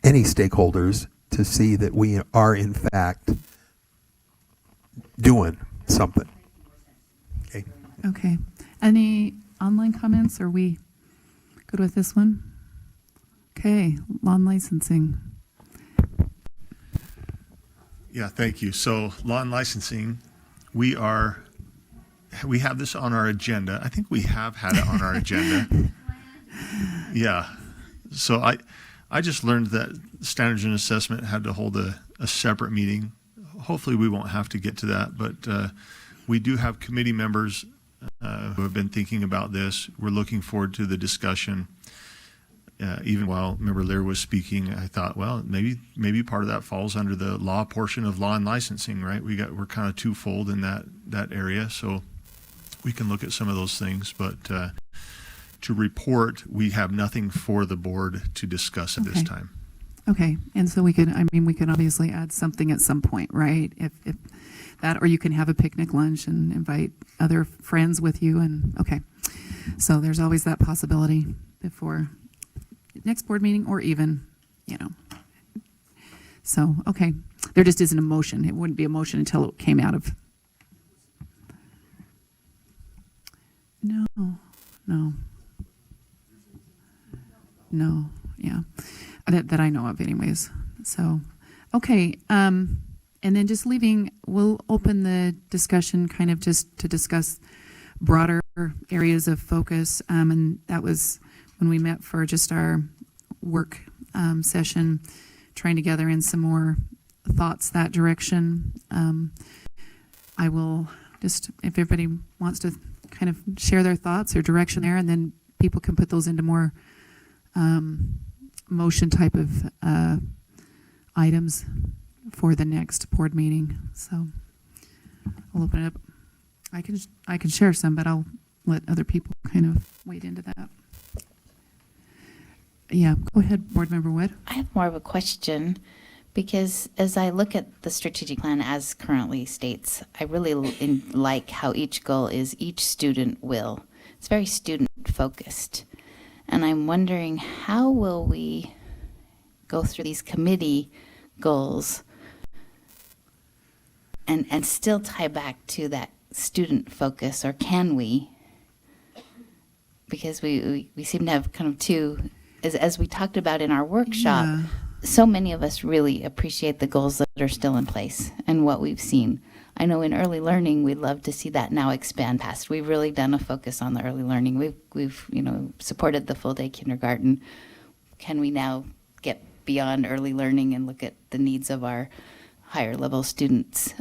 any stakeholders to see that we are in fact doing something. Okay. Okay. Any online comments? Are we good with this one? Okay. Law and licensing. Yeah, thank you. So law and licensing, we have this on our agenda. I think we have had it on our agenda. Yeah. So I just learned that standards and assessment had to hold a separate meeting. Hopefully we won't have to get to that, but we do have committee members who have been thinking about this. We're looking forward to the discussion. Even while Member Lear was speaking, I thought, well, maybe part of that falls under the law portion of law and licensing, right? We're kind of twofold in that area, so we can look at some of those things. But to report, we have nothing for the board to discuss at this Okay. time. Okay. And so we could obviously add something at some point, right? If that, or you can have a picnic lunch and invite other friends with you. And okay. So there's always that possibility before next board meeting, or even, So, okay. There just isn't a motion. It wouldn't be a motion until it came out of. No, yeah. That I know of anyways. So, okay. And then just we'll open the discussion kind of just to discuss broader areas of focus. And that was when we met for just our work session, trying to gather in some more thoughts that direction. I will just, if everybody wants to kind of share their thoughts or direction there, and then people can put those into more motion type of items for the next board meeting. So I'll open it up. I can share some, but I'll let other people kind of wade into that. Yeah, go ahead, Board Member Wood. I have more of a question, because as I look at the strategic plan as currently states, I really like how each goal is each student will. It's very student focused. And I'm wondering, how will we go through these committee goals and still tie back to that student focus, or can we? Because we seem to have kind of two, as we talked about in our workshop, Yeah. so many of us really appreciate the goals that are still in place and what we've seen. I know in early learning, we'd love to see that now expand past. We've really done a focus on the early learning. We've supported the full day kindergarten. Can we now get beyond early learning and look at the needs of our higher level students?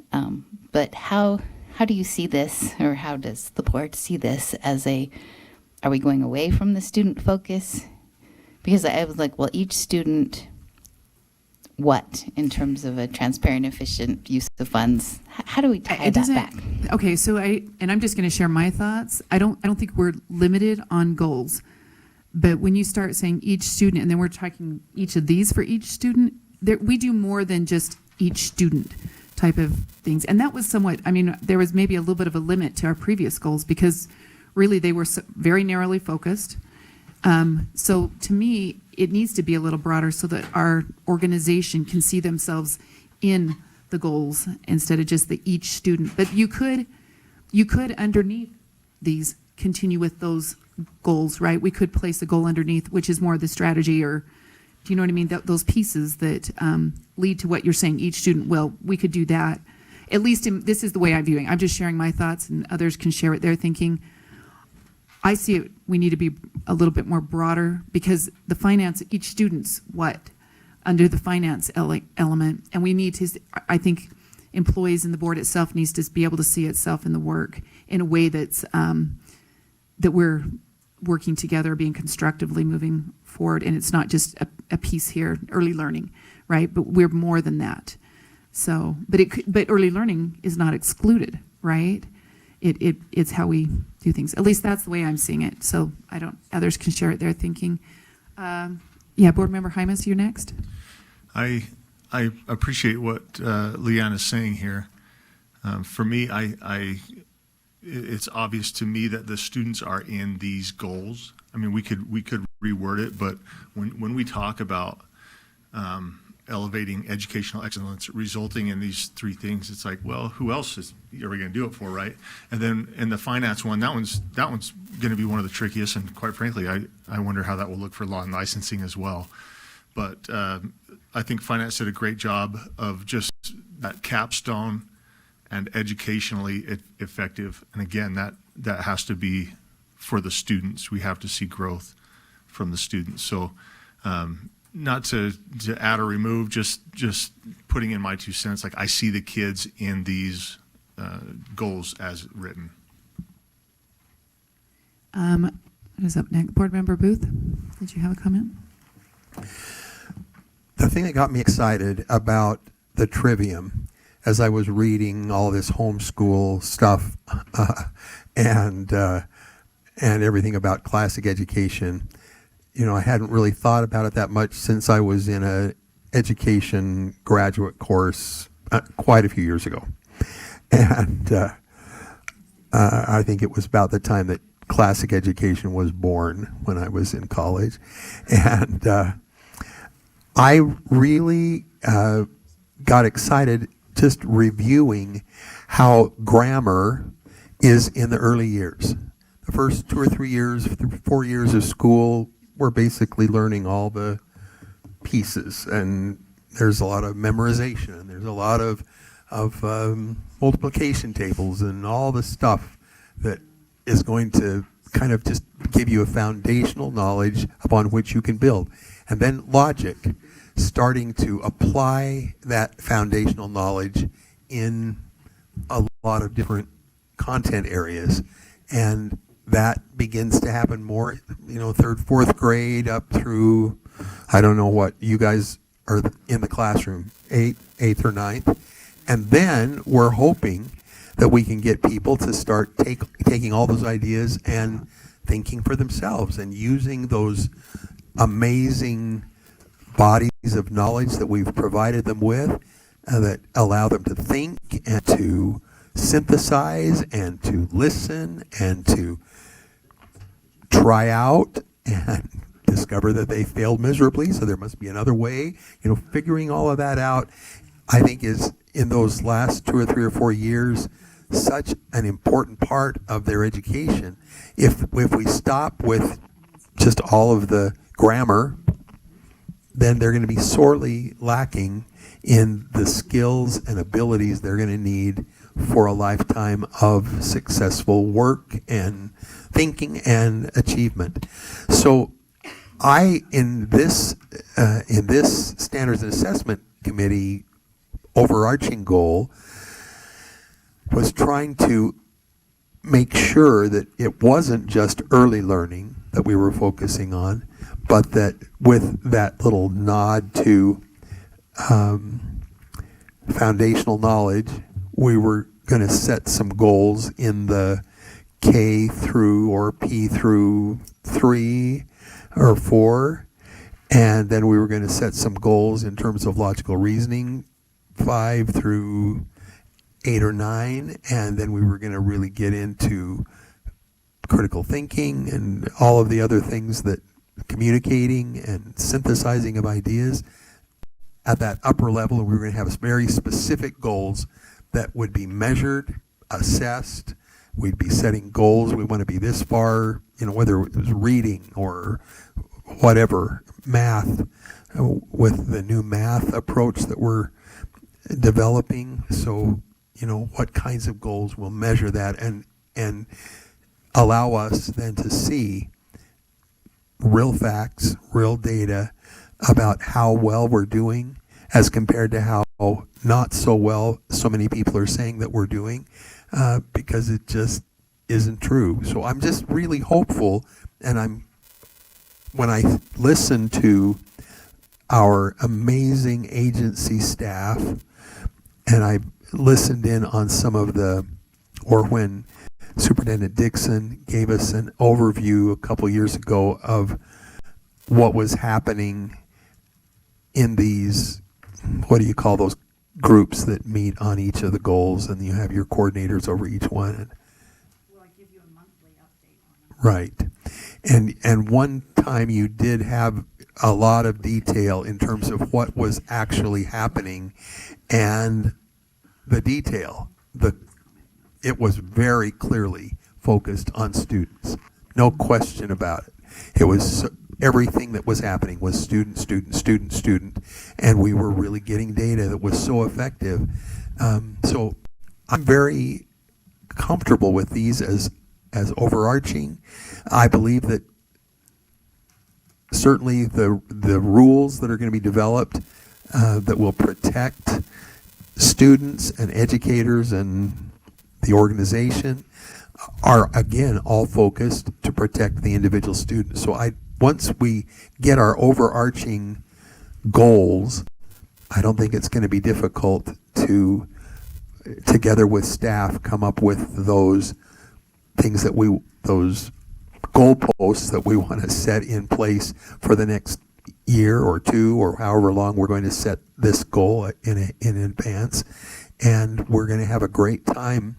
But how do you see this, or how does the board see this as are we going away from the student focus? Because I was like, well, each student, what in terms of a transparent, efficient use of funds? How do we tie that back? Okay, so I'm just going to share my thoughts. I don't think we're limited on goals, but when you start saying each student, and then we're talking each of these for each student, we do more than just each student type of things. And that was somewhat, there was maybe a little bit of a limit to our previous goals, because really they were very narrowly focused. So to me, it needs to be a little broader so that our organization can see themselves in the goals instead of just each student. But you could underneath these continue with those goals, right? We could place a goal underneath, which is more of the strategy, or do you know what I mean? Those pieces that lead to what you're saying, each student will. We could do that. At least this is the way I'm viewing. I'm just sharing my thoughts, and others can share what they're thinking. I see it, we need to be a little bit more broader, because the finance, each student's what? Under the finance element. And we need to, I think employees and the board itself needs to be able to see itself in the work in a way that's, that we're working together, being constructively moving forward. And it's not just a piece here, early learning, right? But we're more than that. So, but early learning is not excluded, right? It's how we do things. At least that's the way I'm seeing it. So others can share their thinking. Yeah, Board Member Hymas, you're next. I appreciate what Leanne is saying here. For me, it's obvious to me that the students are in these goals. I mean, we could reword it, but when we talk about elevating educational excellence resulting in these three things, it's like, well, who else are we going to do it for, right? And then in the finance one, that one's going to be one of the trickiest, and quite frankly, I wonder how that will look for law and licensing as well. But I think finance did a great job of just that capstone and educationally effective. And again, that has to be for the students. We have to see growth from the students. So not to add or remove, just putting in my 2 cents, like I see the kids in these goals as written. Who's up next? Board Member Booth, did you have a comment? The thing that got me excited about the trivium as I was reading all this homeschool stuff and everything about classic education, I hadn't really thought about it that much since I was in a education graduate course quite a few years ago. And I think it was about the time that classic education was born when I was in college. And I really got excited just reviewing how grammar is in the early years. The first 2 or 3 years, 4 years of school, we're basically learning all the pieces, and there's a lot of memorization, and there's a lot of multiplication tables and all the stuff that is going to kind of just give you a foundational knowledge upon which you can build. And then logic, starting to apply that foundational knowledge in a lot of different content areas. And that begins to happen more, 3rd, 4th grade up through, I don't know what, you guys are in the classroom, 8th or 9th. And then we're hoping that we can get people to start taking all those ideas and thinking for themselves and using those amazing bodies of knowledge that we've provided them with that allow them to think and to synthesize and to listen and to try out and discover that they failed miserably, so there must be another way. Figuring all of that out, I think, is in those last 2 or 3 or 4 years such an important part of their education. If we stop with just all of the grammar, then they're going to be sorely lacking in the skills and abilities they're going to need for a lifetime of successful work and thinking and achievement. So in this Standards and Assessment Committee overarching goal was trying to make sure that it wasn't just early learning that we were focusing on, but that with that little nod to foundational knowledge, we were going to set some goals in the K through or P through 3 or 4, and then we were going to set some goals in terms of logical reasoning, 5 through 8 or 9, and then we were going to really get into critical thinking and all of the other things that communicating and synthesizing of ideas at that upper level. And we were going to have very specific goals that would be measured, assessed. We'd be setting goals. We want to be this far, whether it was reading or whatever, math, with the new math approach that we're developing. So, what kinds of goals will measure that and allow us then to see real facts, real data about how well we're doing as compared to how not so well so many people are saying that we're doing, because it just isn't true. So I'm just really hopeful when I listen to our amazing agency staff, and I listened in on some of or when Superintendent Dixon gave us an overview a couple years ago of what was happening in these, what do you call those groups that meet on each of the goals, and you have your coordinators over each one. Right. And one time you did have a lot of detail in terms of what was actually happening, and the detail, it was very clearly focused on students. No question about it. It was everything that was happening was student, student, student, student, and we were really getting data that was so effective. So I'm very comfortable with these as overarching. I believe that certainly the rules that are going to be developed that will protect students and educators and the organization are, again, all focused to protect the individual student. So once we get our overarching goals, I don't think it's going to be difficult to, together with staff, come up with those things those goalposts that we want to set in place for the next year or two, or however long we're going to set this goal in advance. And we're going to have a great time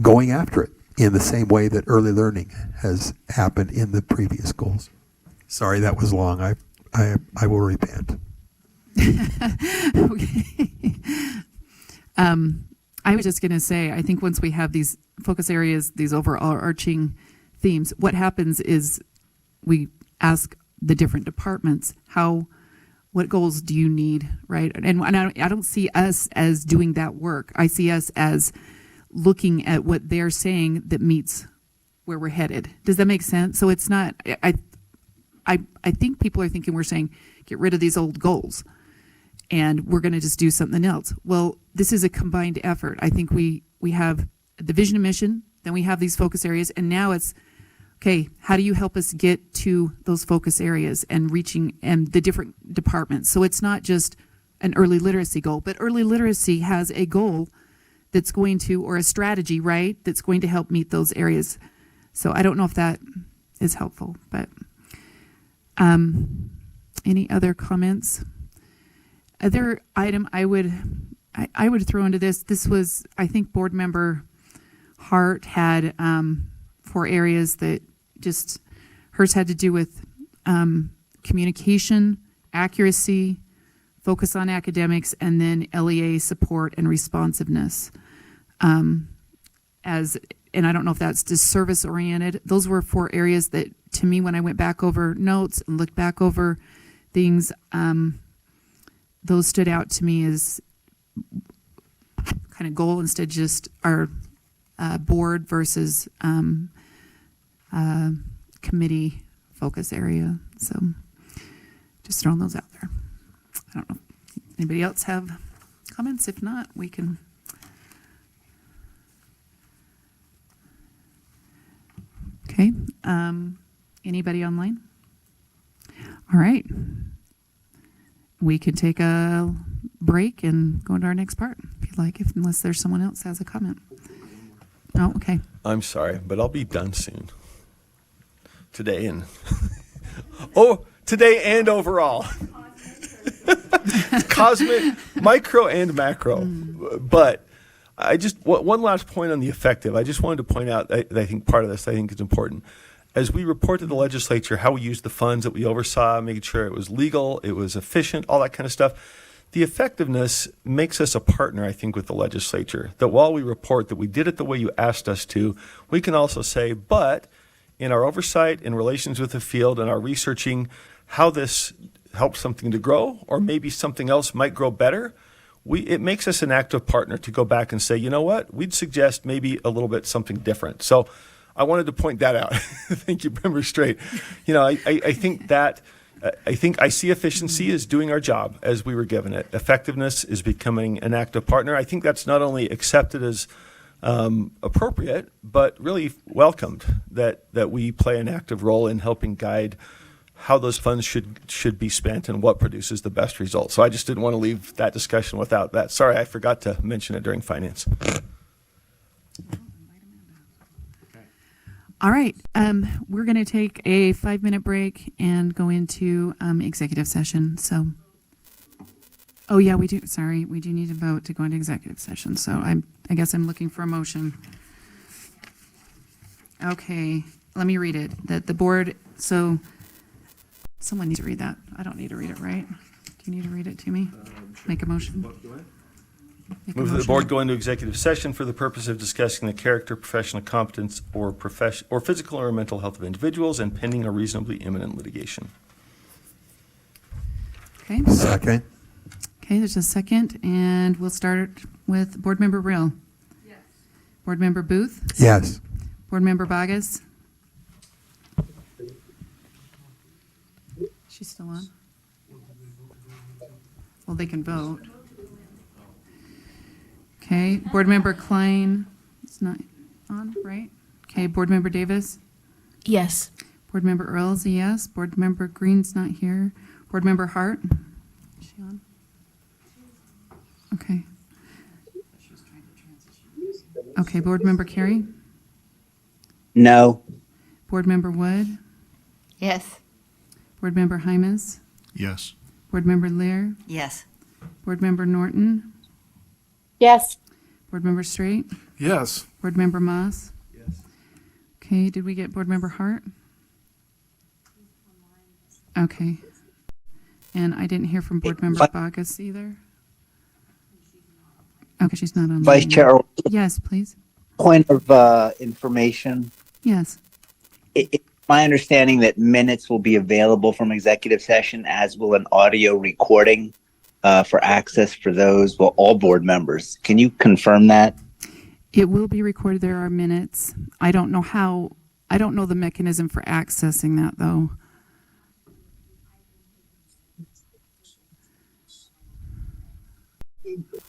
going after it in the same way that early learning has happened in the previous goals. Sorry, that was long. I will repent. Okay. I was just going to say, I think once we have these focus areas, these overarching themes, what happens is we ask the different departments, what goals do you need, right? And I don't see us as doing that work. I see us as looking at what they're saying that meets where we're headed. Does that make sense? So it's not, I think people are thinking we're saying, get rid of these old goals and we're going to just do something else. Well, this is a combined effort. I think we have the vision and mission, then we have these focus areas, and now it's, okay, how do you help us get to those focus areas and reaching and the different departments? So it's not just an early literacy goal, but early literacy has a goal that's going to, or a strategy, right, that's going to help meet those areas. So I don't know if that is helpful, but any other comments? Other item I would throw into this was, I think board member Hart had 4 areas that just, hers had to do with communication, accuracy, focus on academics, and then LEA support and responsiveness. And I don't know if that's just service oriented. Those were 4 areas that, to me, when I went back over notes and looked back over things, those stood out to me as kind of goal instead of just our board versus committee focus area. So just throwing those out there. I don't know. Anybody else have comments? If not, we can. Okay. Anybody online? All right. We can take a break and go into our next part if you'd like, unless there's someone else has a comment. Oh, okay. I'm sorry, but I'll be done soon. Today and today and overall. Cosmic, micro and macro. But I just, one last point on the effective. I just wanted to point out that I think part of this I think is important. As we report to the legislature how we use the funds that we oversaw, making sure it was legal, it was efficient, all that kind of stuff, the effectiveness makes us a partner, I think, with the legislature. That while we report that we did it the way you asked us to, we can also say, but in our oversight, in relations with the field, and our researching how this helps something to grow, or maybe something else might grow better, it makes us an active partner to go back and say, you know what, we'd suggest maybe a little bit something different. So I wanted to point that out. Thank you, Member Straight. You know, I think that, I think I see efficiency as doing our job as we were given it. Effectiveness is becoming an active partner. I think that's not only accepted as appropriate, but really welcomed that we play an active role in helping guide how those funds should be spent and what produces the best results. So I just didn't want to leave that discussion without that. Sorry, I forgot to mention it during finance. All right, we're going to take a 5-minute break and go into executive session. So, oh yeah, we do. Sorry, we do need to vote to go into executive session. So I guess I'm looking for a motion. Okay, let me read it. That the board. So someone needs to read that. I don't need to read it, right? Do you need to read it to me? Make a motion. Make a Move that the motion. board go into executive session for the purpose of discussing the character, professional competence, or physical or mental health of individuals and pending or reasonably imminent litigation. Okay. Second. Okay, there's a second, and we'll start with Board Member Rill. Yes. Board Member Booth. Yes. Board Member Bogus. She's still on? Well, they can vote. Okay, Board Member Klein, it's not on, right? Okay, Board Member Davis. Yes. Board Member Earl's a yes. Board Member Green's not here. Board Member Hart. Is she on? Okay. Okay, Board Member Carey. No. Board Member Wood. Yes. Board Member Hymas. Yes. Board Member Lear. Yes. Board Member Norton. Yes. Board Member Straight. Yes. Board Member Moss. Yes. Okay, did we get Board Member Hart? Okay. And I didn't hear from Board Member Bogus either. Okay, she's not on. Vice Chair, Yes, please. point of information. Yes. It's my understanding that minutes will be available from executive session, as will an audio recording for access for those, well, all board members. Can you confirm that? It will be recorded. There are minutes. I don't know the mechanism for accessing that, though.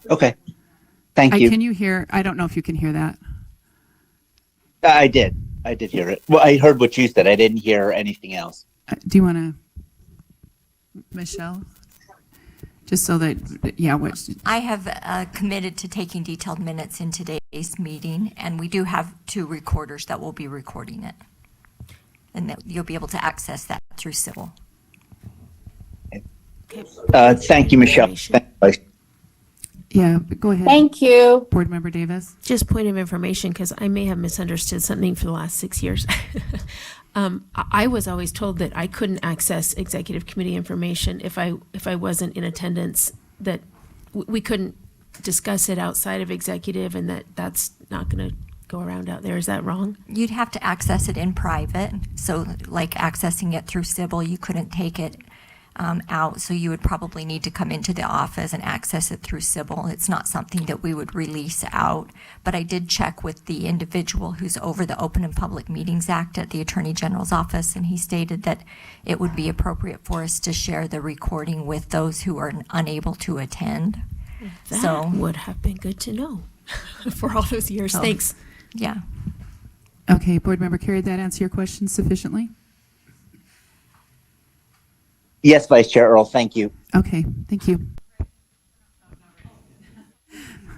Okay. Thank you. Can you hear? I don't know if you can hear that. I did hear it. Well, I heard what you said. I didn't hear anything else. Do you want to, Michelle? Just so that, yeah, what? I have committed to taking detailed minutes in today's meeting, and we do have 2 recorders that will be recording it. And that you'll be able to access that through Civil. Thank you, Michelle. Thank you, Vice. Yeah, go ahead. Thank you. Board Member Davis. Just point of information, because I may have misunderstood something for the last 6 years. I was always told that I couldn't access executive committee information if I wasn't in attendance, that we couldn't discuss it outside of executive, and that's not going to go around out there. Is that wrong? You'd have to access it in private. So like accessing it through Civil, you couldn't take it out. So you would probably need to come into the office and access it through Civil. It's not something that we would release out. But I did check with the individual who's over the Open and Public Meetings Act at the Attorney General's office, and he stated that it would be appropriate for us to share the recording with those who are unable to attend. That would have been good to know for all those years. So, Thanks. Yeah. Okay, Board Member Carey, did that answer your question sufficiently? Yes, Vice Chair Earl, thank you. Okay, thank you.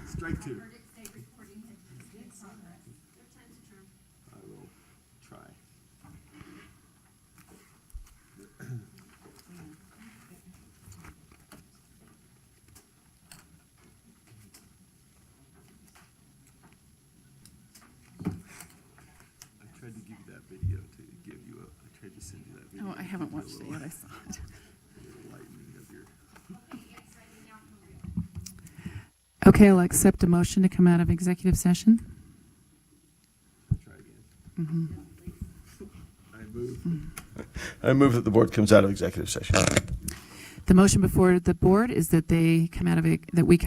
Strike 2. I will try. I tried to give you that video to give you I tried to send you that video. Oh, I haven't watched it yet. I saw it. Lightning of your. Okay, I'll accept a motion to come out of executive session. Try again. I move that the board comes out of executive session. The motion before the board is that we come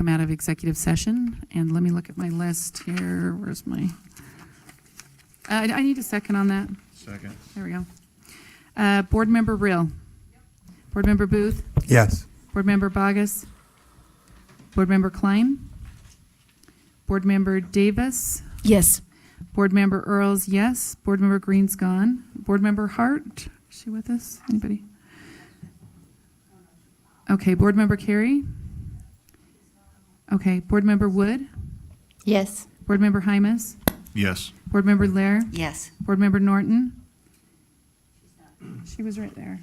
out of executive session. And let me look at my list here. Where's my? I need a second on that. Second. There we go. Board Member Rill. Board Member Booth. Yes. Board Member Bogus. Board Member Klein. Board Member Davis. Yes. Board Member Earls, yes. Board Member Green's gone. Board Member Hart, is she with us? Anybody? Okay, Board Member Carey? Okay, Board Member Wood? Yes. Board Member Hymas? Yes. Board Member Lair? Yes. Board Member Norton? She was right there.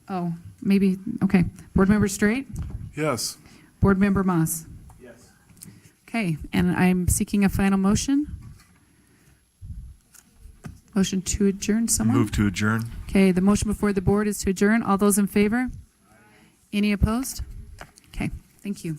Oh, maybe, okay. Board Member Straight? Yes. Board Member Moss? Yes. Okay, and I'm seeking a final motion. Motion to adjourn, someone? Move to adjourn. Okay, the motion before the board is to adjourn. All those in favor? Any opposed? Okay, thank you.